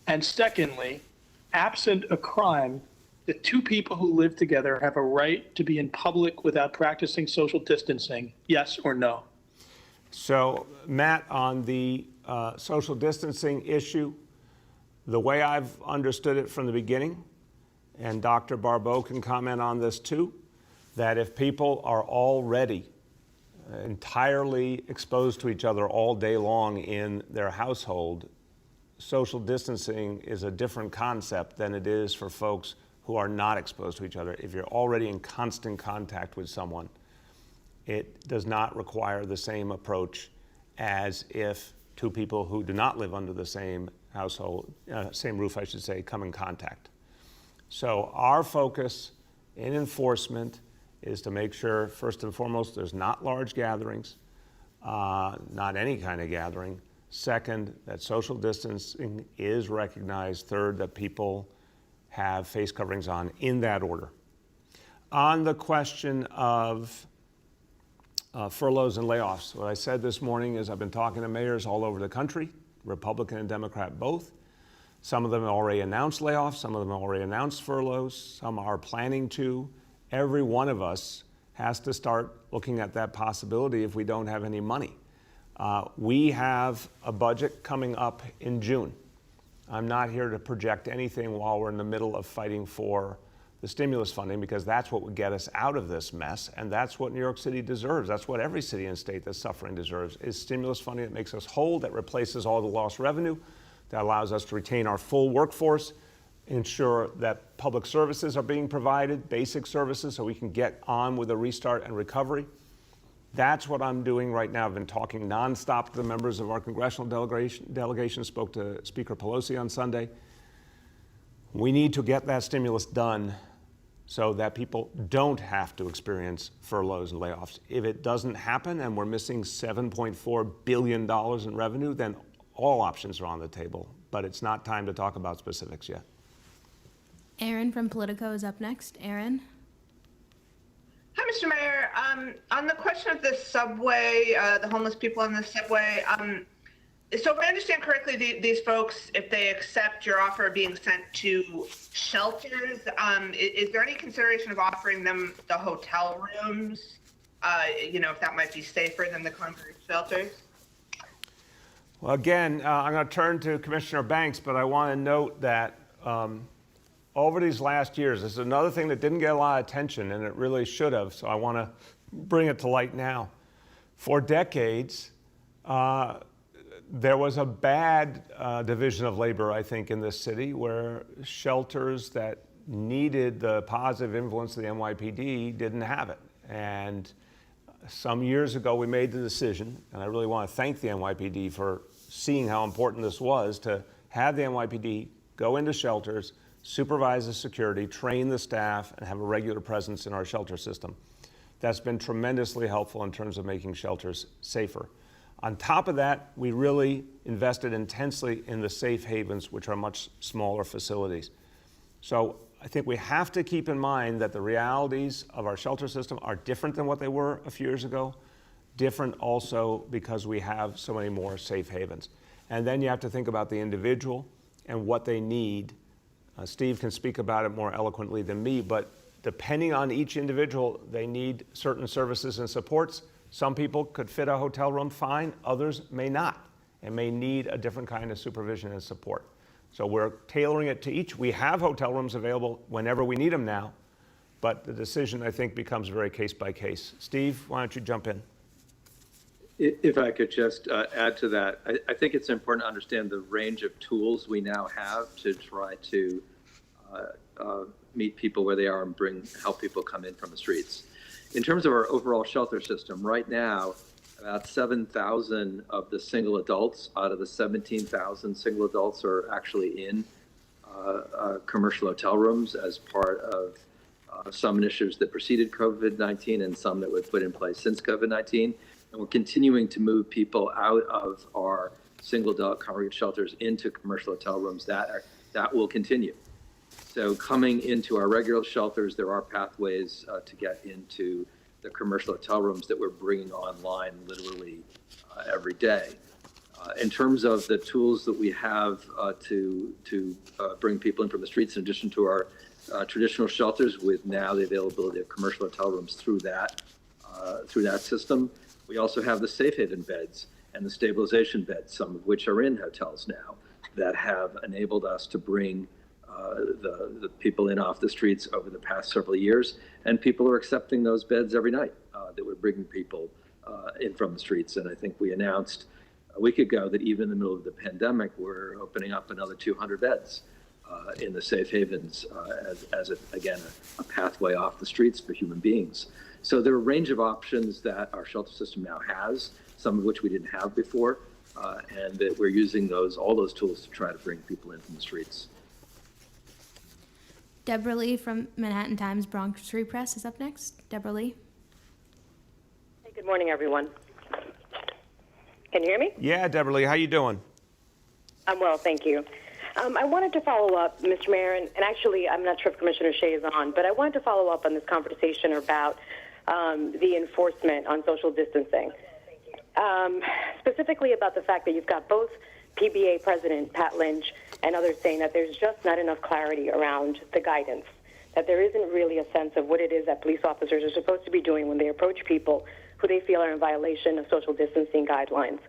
And secondly, absent a crime, the 2 people who live together have a right to be in public without practicing social distancing, yes or no? So, Matt, on the social distancing issue, the way I've understood it from the beginning, and Dr. Barbeau can comment on this too, that if people are already entirely exposed to each other all day long in their household, social distancing is a different concept than it is for folks who are not exposed to each other. If you're already in constant contact with someone, it does not require the same approach as if 2 people who do not live under the same household, same roof, I should say, come in contact. So our focus in enforcement is to make sure, first and foremost, there's not large gatherings, not any kind of gathering. Second, that social distancing is recognized. Third, that people have face coverings on, in that order. On the question of furloughs and layoffs, what I said this morning is I've been talking to mayors all over the country, Republican and Democrat both. Some of them have already announced layoffs, some of them have already announced furloughs, some are planning to. Every one of us has to start looking at that possibility if we don't have any money. We have a budget coming up in June. I'm not here to project anything while we're in the middle of fighting for the stimulus funding, because that's what would get us out of this mess, and that's what New York City deserves. That's what every city and state that's suffering deserves, is stimulus funding that makes us whole, that replaces all the lost revenue, that allows us to retain our full workforce, ensure that public services are being provided, basic services, so we can get on with a restart and recovery. That's what I'm doing right now. I've been talking nonstop to the members of our congressional delegation, spoke to Speaker Pelosi on Sunday. We need to get that stimulus done so that people don't have to experience furloughs and layoffs. If it doesn't happen and we're missing $7.4 billion in revenue, then all options are on the table, but it's not time to talk about specifics yet. Aaron from Politico is up next. Aaron? Hi, Mr. Mayor. On the question of the subway, the homeless people on the subway, so if I understand correctly, these folks, if they accept your offer of being sent to shelters, is there any consideration of offering them the hotel rooms, if that might be safer than the congregate shelters? Well, again, I'm going to turn to Commissioner Banks, but I want to note that over these last years, this is another thing that didn't get a lot of attention, and it really should have, so I want to bring it to light now. For decades, there was a bad division of labor, I think, in this city, where shelters that needed the positive influence of the NYPD didn't have it. And some years ago, we made the decision, and I really want to thank the NYPD for seeing how important this was, to have the NYPD go into shelters, supervise the security, train the staff, and have a regular presence in our shelter system. That's been tremendously helpful in terms of making shelters safer. On top of that, we really invested intensely in the safe havens, which are much smaller facilities. So I think we have to keep in mind that the realities of our shelter system are different than what they were a few years ago, different also because we have so many more safe havens. And then you have to think about the individual and what they need. Steve can speak about it more eloquently than me, but depending on each individual, they need certain services and supports. Some people could fit a hotel room fine, others may not, and may need a different kind of supervision and support. So we're tailoring it to each. We have hotel rooms available whenever we need them now, but the decision, I think, becomes very case by case. Steve, why don't you jump in? If I could just add to that, I think it's important to understand the range of tools we now have to try to meet people where they are and help people come in from the streets. In terms of our overall shelter system, right now, about 7,000 of the single adults out of the 17,000 single adults are actually in commercial hotel rooms as part of some initiatives that preceded COVID-19 and some that were put in place since COVID-19. And we're continuing to move people out of our single adult congregate shelters into commercial hotel rooms. That will continue. So coming into our regular shelters, there are pathways to get into the commercial hotel rooms that we're bringing online literally every day. In terms of the tools that we have to bring people in from the streets, in addition to our traditional shelters, with now the availability of commercial hotel rooms through that system, we also have the safe haven beds and the stabilization beds, some of which are in hotels now, that have enabled us to bring the people in off the streets over the past several years, and people are accepting those beds every night that we're bringing people in from the streets. And I think we announced a week ago that even in the middle of the pandemic, we're opening up another 200 beds in the safe havens as a pathway off the streets for human beings. So there are a range of options that our shelter system now has, some of which we didn't have before, and that we're using all those tools to try to bring people in from the streets. Deborah Lee from Manhattan Times Bronx Free Press is up next. Deborah Lee. Hey, good morning, everyone. Can you hear me? Yeah, Deborah Lee, how you doing? I'm well, thank you. I wanted to follow up, Mr. Mayor, and actually I'm not sure if Commissioner Shea is on, but I wanted to follow up on this conversation about the enforcement on social distancing. Specifically about the fact that you've got both PBA President Pat Lynch and others saying that there's just not enough clarity around the guidance, that there isn't really a sense of what it is that police officers are supposed to be doing when they approach people who they feel are in violation of social distancing guidelines.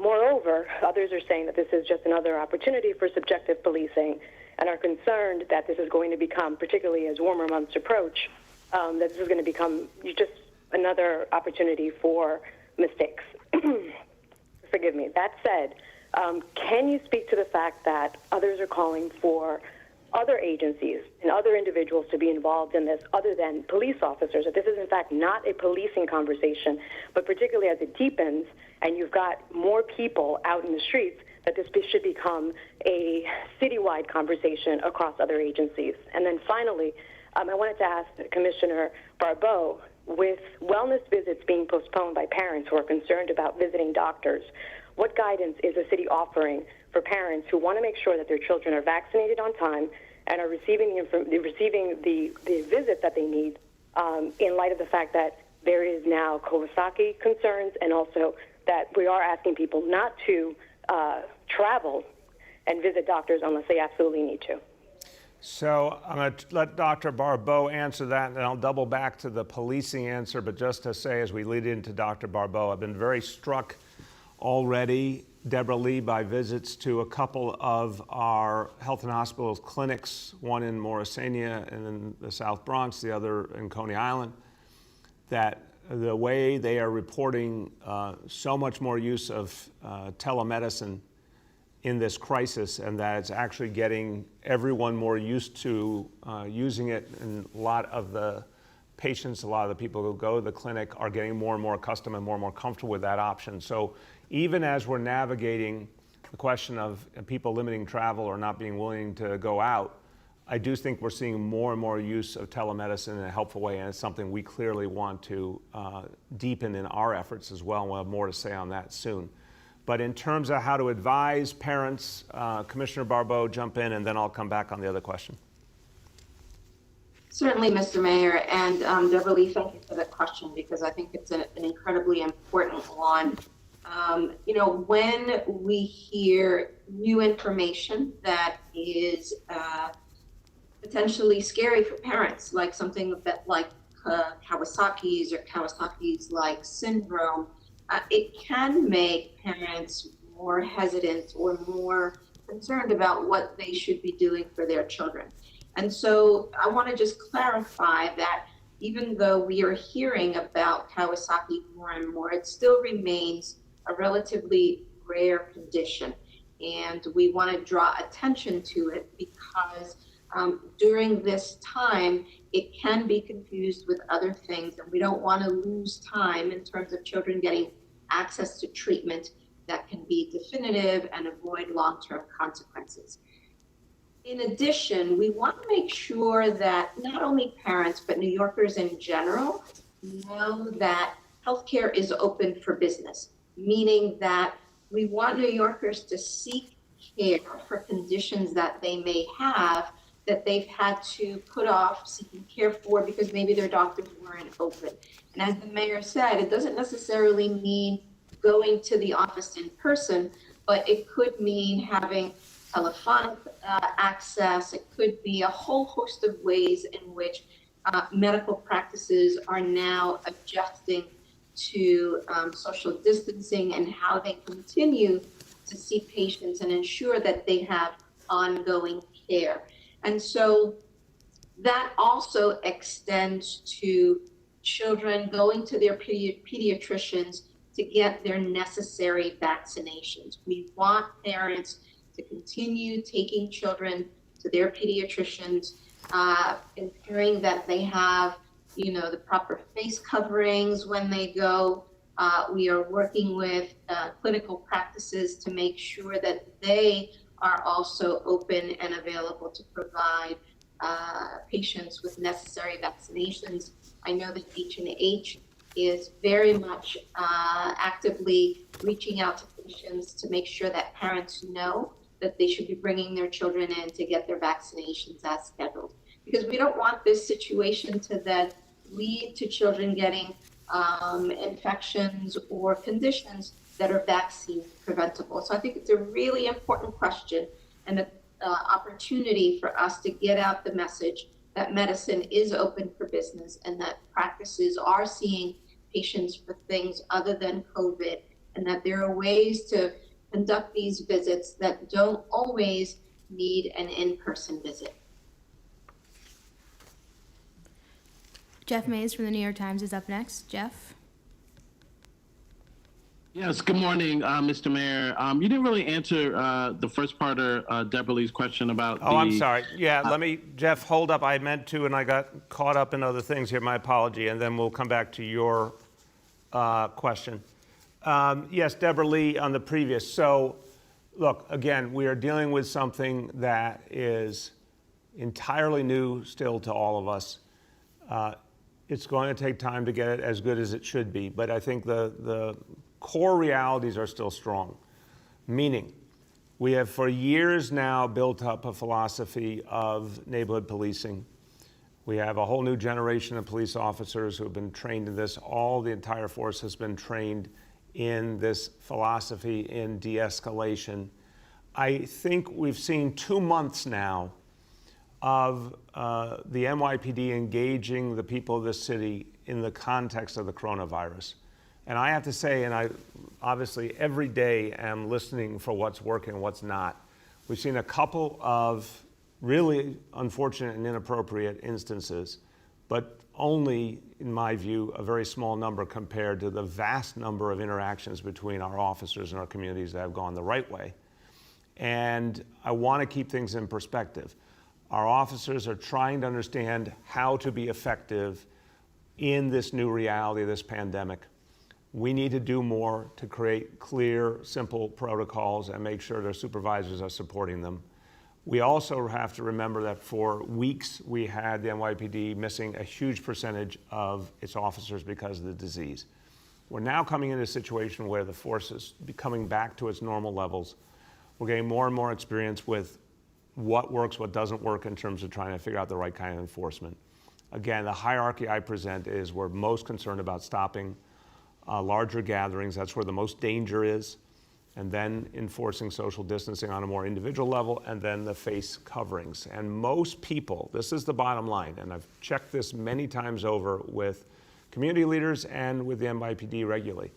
Moreover, others are saying that this is just another opportunity for subjective policing and are concerned that this is going to become, particularly as warmer months approach, that this is going to become just another opportunity for mistakes. Forgive me. That said, can you speak to the fact that others are calling for other agencies and other individuals to be involved in this other than police officers, that this is in fact not a policing conversation, but particularly as it deepens and you've got more people out in the streets, that this should become a citywide conversation across other agencies? And then finally, I wanted to ask Commissioner Barbeau, with wellness visits being postponed by parents who are concerned about visiting doctors, what guidance is the city offering for parents who want to make sure that their children are vaccinated on time and are receiving the visit that they need, in light of the fact that there is now Kawasaki concerns, and also that we are asking people not to travel and visit doctors unless they absolutely need to? So I'm going to let Dr. Barbeau answer that, and I'll double back to the policing answer. But just to say, as we lead into Dr. Barbeau, I've been very struck already, Deborah Lee, by visits to a couple of our health and hospitals clinics, one in Morrisania and in the South Bronx, the other in Coney Island, that the way they are reporting so much more use of telemedicine in this crisis, and that it's actually getting everyone more used to using it. And a lot of the patients, a lot of the people who go to the clinic are getting more and more accustomed and more comfortable with that option. So even as we're navigating the question of people limiting travel or not being willing to go out, I do think we're seeing more and more use of telemedicine in a helpful way, and it's something we clearly want to deepen in our efforts as well. We'll have more to say on that soon. But in terms of how to advise parents, Commissioner Barbeau, jump in, and then I'll come back on the other question. Certainly, Mr. Mayor, and Deborah Lee, thank you for that question, because I think it's an incredibly important one. When we hear new information that is potentially scary for parents, like something like Kawasaki's or Kawasaki's-like syndrome, it can make parents more hesitant or more concerned about what they should be doing for their children. And so I want to just clarify that even though we are hearing about Kawasaki more and more, it still remains a relatively rare condition. And we want to draw attention to it because during this time, it can be confused with other things, and we don't want to lose time in terms of children getting access to treatment that can be definitive and avoid long-term consequences. In addition, we want to make sure that not only parents, but New Yorkers in general know that healthcare is open for business, meaning that we want New Yorkers to seek care for conditions that they may have that they've had to put off seeking care for because maybe their doctors weren't open. And as the mayor said, it doesn't necessarily mean going to the office in person, but it could mean having telephonic access. It could be a whole host of ways in which medical practices are now adjusting to social distancing and how they continue to see patients and ensure that they have ongoing care. And so that also extends to children going to their pediatricians to get their necessary vaccinations. We want parents to continue taking children to their pediatricians, ensuring that they have, the proper face coverings when they go. We are working with clinical practices to make sure that they are also open and available to provide patients with necessary vaccinations. I know that H&H is very much actively reaching out to patients to make sure that parents know that they should be bringing their children in to get their vaccinations as scheduled. Because we don't want this situation to then lead to children getting infections or conditions that are vaccine preventable. So I think it's a really important question and an opportunity for us to get out the message that medicine is open for business and that practices are seeing patients for things other than COVID, and that there are ways to conduct these visits that don't always need an in-person visit. Jeff Mays from the New York Times is up next. Jeff? Yes, good morning, Mr. Mayor. You didn't really answer the first part of Deborah Lee's question about Oh, I'm sorry. Yeah, Jeff, hold up. I meant to, and I got caught up in other things here. My apology, and then we'll come back to your question. Yes, Deborah Lee on the previous. So, look, again, we are dealing with something that is entirely new still to all of us. It's going to take time to get it as good as it should be, but I think the core realities are still strong. Meaning, we have for years now built up a philosophy of neighborhood policing. We have a whole new generation of police officers who have been trained in this. The entire force has been trained in this philosophy in de-escalation. I think we've seen 2 months now of the NYPD engaging the people of this city in the context of the coronavirus. And I have to say, and I obviously every day am listening for what's working and what's not. We've seen a couple of really unfortunate and inappropriate instances, but only, in my view, a very small number compared to the vast number of interactions between our officers and our communities that have gone the right way. And I want to keep things in perspective. Our officers are trying to understand how to be effective in this new reality of this pandemic. We need to do more to create clear, simple protocols and make sure their supervisors are supporting them. We also have to remember that for weeks we had the NYPD missing a huge percentage of its officers because of the disease. We're now coming into a situation where the force is coming back to its normal levels. We're getting more and more experience with what works, what doesn't work in terms of trying to figure out the right kind of enforcement. Again, the hierarchy I present is we're most concerned about stopping larger gatherings. That's where the most danger is. and then enforcing social distancing on a more individual level, and then the face coverings. And most people, this is the bottom line, and I've checked this many times over with community leaders and with the NYPD regularly.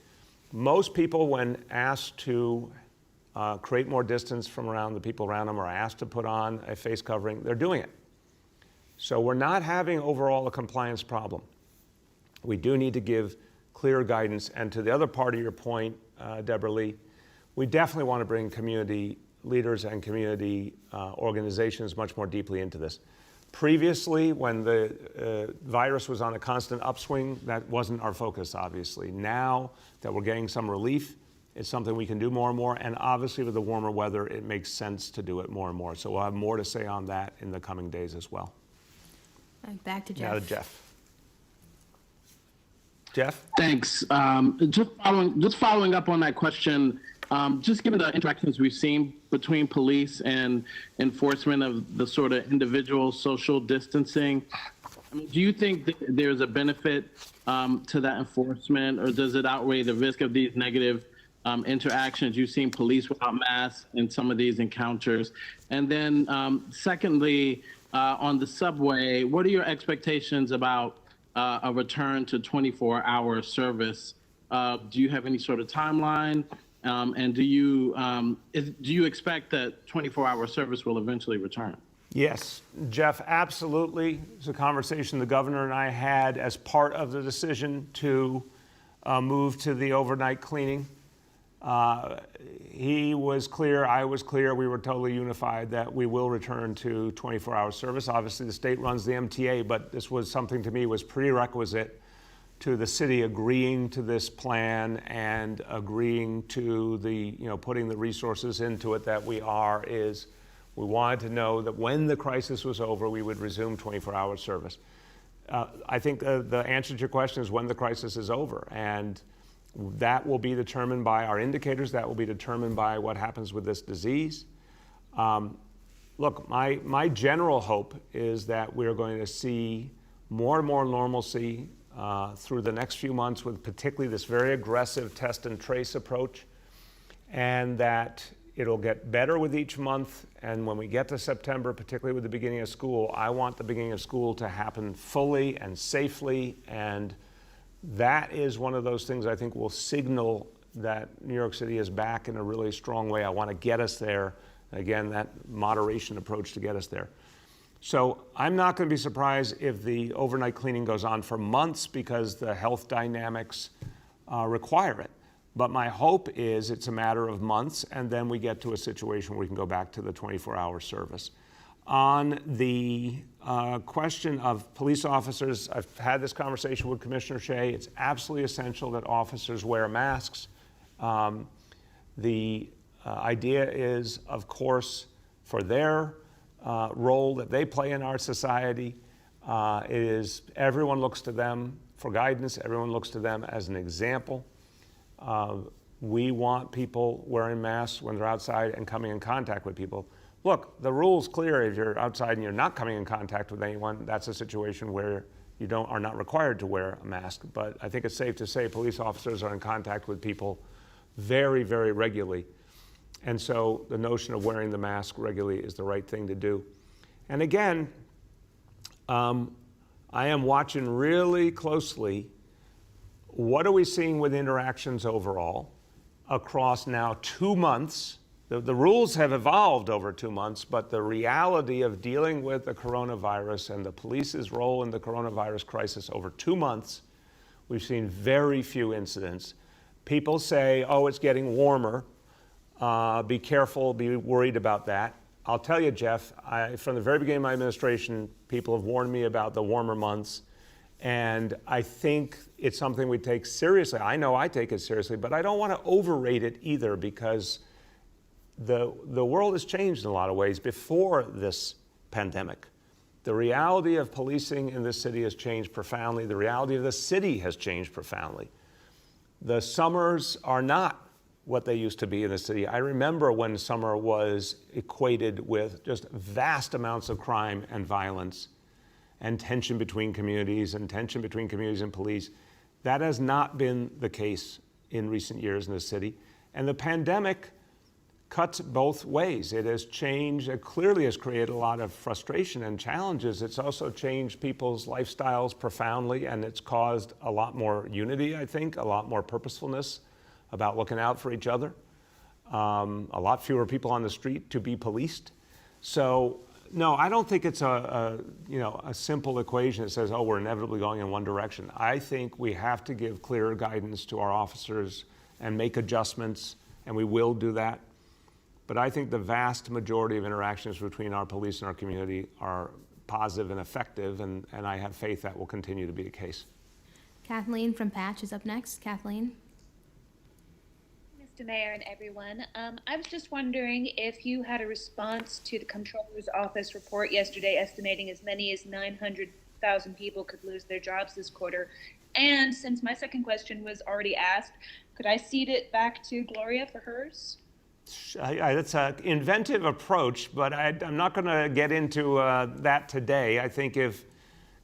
Most people, when asked to create more distance from around the people around them, or asked to put on a face covering, they're doing it. So we're not having overall a compliance problem. We do need to give clear guidance. And to the other part of your point, Deborah Lee, we definitely want to bring community leaders and community organizations much more deeply into this. Previously, when the virus was on a constant upswing, that wasn't our focus, obviously. Now that we're getting some relief, it's something we can do more and more. And obviously, with the warmer weather, it makes sense to do it more and more. So we'll have more to say on that in the coming days as well. Back to Jeff. Now to Jeff. Jeff? Thanks. Just following up on that question, just given the interactions we've seen between police and enforcement of the sort of individual social distancing, I mean, do you think that there's a benefit to that enforcement, or does it outweigh the risk of these negative interactions? You've seen police without masks in some of these encounters. And then secondly, on the subway, what are your expectations about a return to 24-hour service? Do you have any sort of timeline? And do you expect that 24-hour service will eventually return? Yes, Jeff, absolutely. It's a conversation the governor and I had as part of the decision to move to the overnight cleaning. He was clear, I was clear, we were totally unified that we will return to 24-hour service. Obviously, the state runs the MTA, but this was something to me was prerequisite to the city agreeing to this plan and agreeing to the, putting the resources into it that we wanted to know that when the crisis was over, we would resume 24-hour service. I think the answer to your question is when the crisis is over. And that will be determined by our indicators. That will be determined by what happens with this disease. Look, my general hope is that we're going to see more and more normalcy through the next few months with particularly this very aggressive test and trace approach, and that it'll get better with each month. And when we get to September, particularly with the beginning of school, I want the beginning of school to happen fully and safely, and that is one of those things I think will signal that New York City is back in a really strong way. I want to get us there. Again, that moderation approach to get us there. So I'm not going to be surprised if the overnight cleaning goes on for months because the health dynamics require it. But my hope is it's a matter of months, and then we get to a situation where we can go back to the 24-hour service. On the question of police officers, I've had this conversation with Commissioner Shea. It's absolutely essential that officers wear masks. The idea is, of course, for their role that they play in our society, everyone looks to them for guidance. Everyone looks to them as an example. We want people wearing masks when they're outside and coming in contact with people. Look, the rule's clear. If you're outside and you're not coming in contact with anyone, that's a situation where you are not required to wear a mask. But I think it's safe to say police officers are in contact with people very, very regularly. And so the notion of wearing the mask regularly is the right thing to do. And again, I am watching really closely what are we seeing with interactions overall across now 2 months. The rules have evolved over 2 months, but the reality of dealing with the coronavirus and the police's role in the coronavirus crisis over 2 months, we've seen very few incidents. People say, oh, it's getting warmer. Be careful, be worried about that. I'll tell you, Jeff, from the very beginning of my administration, people have warned me about the warmer months. And I think it's something we take seriously. I know I take it seriously, but I don't want to overrate it either because the world has changed in a lot of ways before this pandemic. The reality of policing in this city has changed profoundly. The reality of the city has changed profoundly. The summers are not what they used to be in the city. I remember when summer was equated with just vast amounts of crime and violence and tension between communities and tension between communities and police. That has not been the case in recent years in the city. And the pandemic cuts both ways. It has changed, it clearly has created a lot of frustration and challenges. It's also changed people's lifestyles profoundly, and it's caused a lot more unity, I think, a lot more purposefulness about looking out for each other. A lot fewer people on the street to be policed. So, no, I don't think it's a simple equation that says, oh, we're inevitably going in one direction. I think we have to give clearer guidance to our officers and make adjustments, and we will do that. But I think the vast majority of interactions between our police and our community are positive and effective, and I have faith that will continue to be the case. Kathleen from Patch is up next. Kathleen? Mr. Mayor and everyone, I was just wondering if you had a response to the Comptroller's Office report yesterday estimating as many as 900,000 people could lose their jobs this quarter. And since my second question was already asked, could I cede it back to Gloria for hers? It's an inventive approach, but I'm not going to get into that today. I think if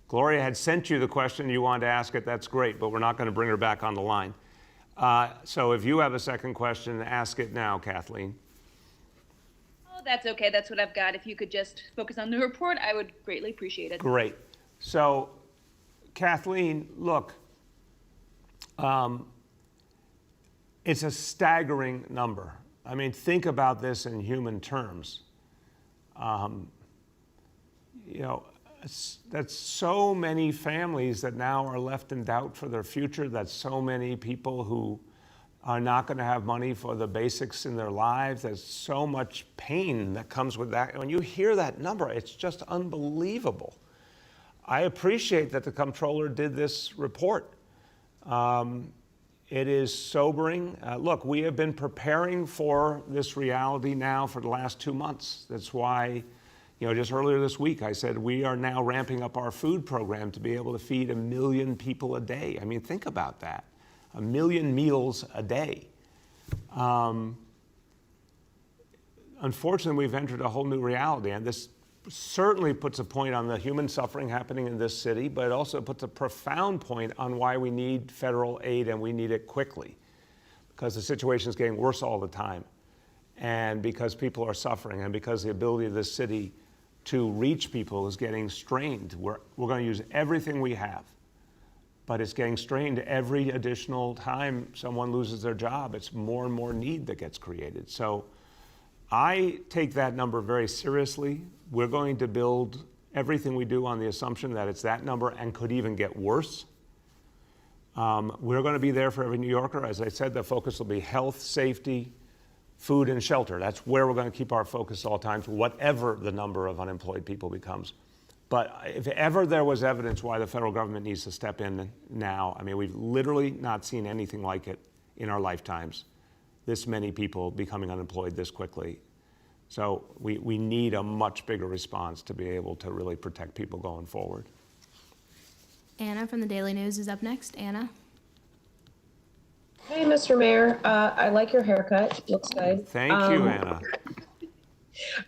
Gloria had sent you the question you wanted to ask it, that's great, but we're not going to bring her back on the line. So if you have a second question, ask it now, Kathleen. Oh, that's okay. That's what I've got. If you could just focus on the report, I would greatly appreciate it. Great. So, Kathleen, look, it's a staggering number. I mean, think about this in human terms. That's so many families that now are left in doubt for their future. That's so many people who are not going to have money for the basics in their lives. There's so much pain that comes with that. When you hear that number, it's just unbelievable. I appreciate that the comptroller did this report. It is sobering. Look, we have been preparing for this reality now for the last 2 months. That's why, just earlier this week, I said we are now ramping up our food program to be able to feed 1 million people a day. I mean, think about that. 1 million meals a day. Unfortunately, we've entered a whole new reality, and this certainly puts a point on the human suffering happening in this city, but it also puts a profound point on why we need federal aid, and we need it quickly, because the situation is getting worse all the time, and because people are suffering, and because the ability of this city to reach people is getting strained. We're going to use everything we have, but it's getting strained every additional time someone loses their job. It's more and more need that gets created. So I take that number very seriously. We're going to build everything we do on the assumption that it's that number and could even get worse. We're going to be there for every New Yorker. As I said, the focus will be health, safety, food, and shelter. That's where we're going to keep our focus all times, whatever the number of unemployed people becomes. But if ever there was evidence why the federal government needs to step in now, I mean, we've literally not seen anything like it in our lifetimes. This many people becoming unemployed this quickly. So we need a much bigger response to be able to really protect people going forward. Anna from the Daily News is up next. Anna? Hey, Mr. Mayor. I like your haircut. Looks good. Thank you, Anna.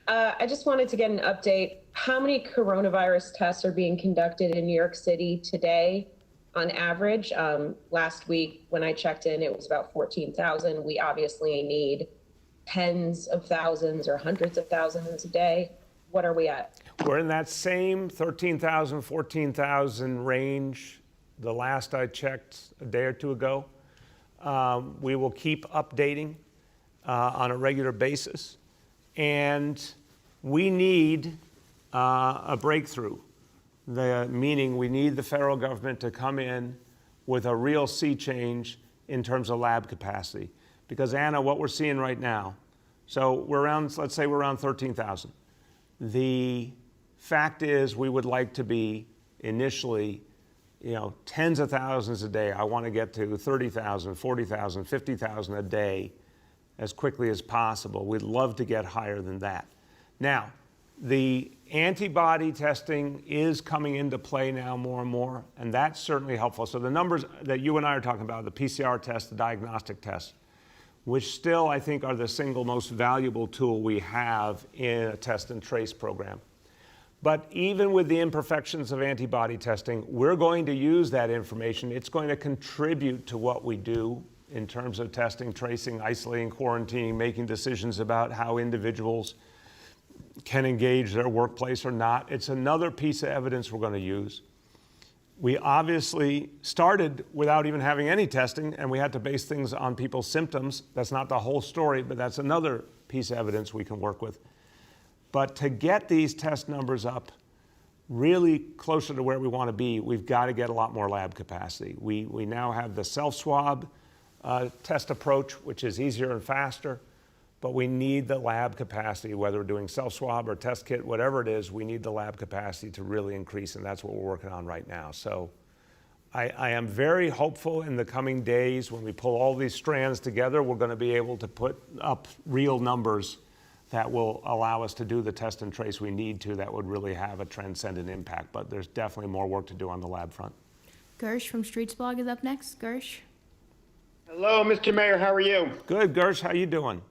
I just wanted to get an update. How many coronavirus tests are being conducted in New York City today on average? Last week when I checked in, it was about 14,000. We obviously need tens of thousands or hundreds of thousands a day. What are we at? We're in that same 13,000, 14,000 range. The last I checked a day or two ago. We will keep updating on a regular basis. And we need a breakthrough. Meaning we need the federal government to come in with a real sea change in terms of lab capacity. Because Anna, what we're seeing right now, so let's say we're around 13,000. The fact is we would like to be initially, tens of thousands a day. I want to get to 30,000, 40,000, 50,000 a day as quickly as possible. We'd love to get higher than that. Now, the antibody testing is coming into play now more and more, and that's certainly helpful. So the numbers that you and I are talking about, the PCR test, the diagnostic test, which still I think are the single most valuable tool we have in a test and trace program. But even with the imperfections of antibody testing, we're going to use that information. It's going to contribute to what we do in terms of testing, tracing, isolating, quarantining, making decisions about how individuals can engage their workplace or not. It's another piece of evidence we're going to use. We obviously started without even having any testing, and we had to base things on people's symptoms. That's not the whole story, but that's another piece of evidence we can work with. But to get these test numbers up really closer to where we want to be, we've got to get a lot more lab capacity. We now have the self-swab test approach, which is easier and faster, but we need the lab capacity, whether we're doing self-swab or test kit, whatever it is, we need the lab capacity to really increase, and that's what we're working on right now. So I am very hopeful in the coming days when we pull all these strands together, we're going to be able to put up real numbers that will allow us to do the test and trace we need to that would really have a transcendent impact. But there's definitely more work to do on the lab front. Gersh from Streets Blog is up next. Gersh. Hello, Mr. Mayor. How are you? Good, Gersh. How you doing?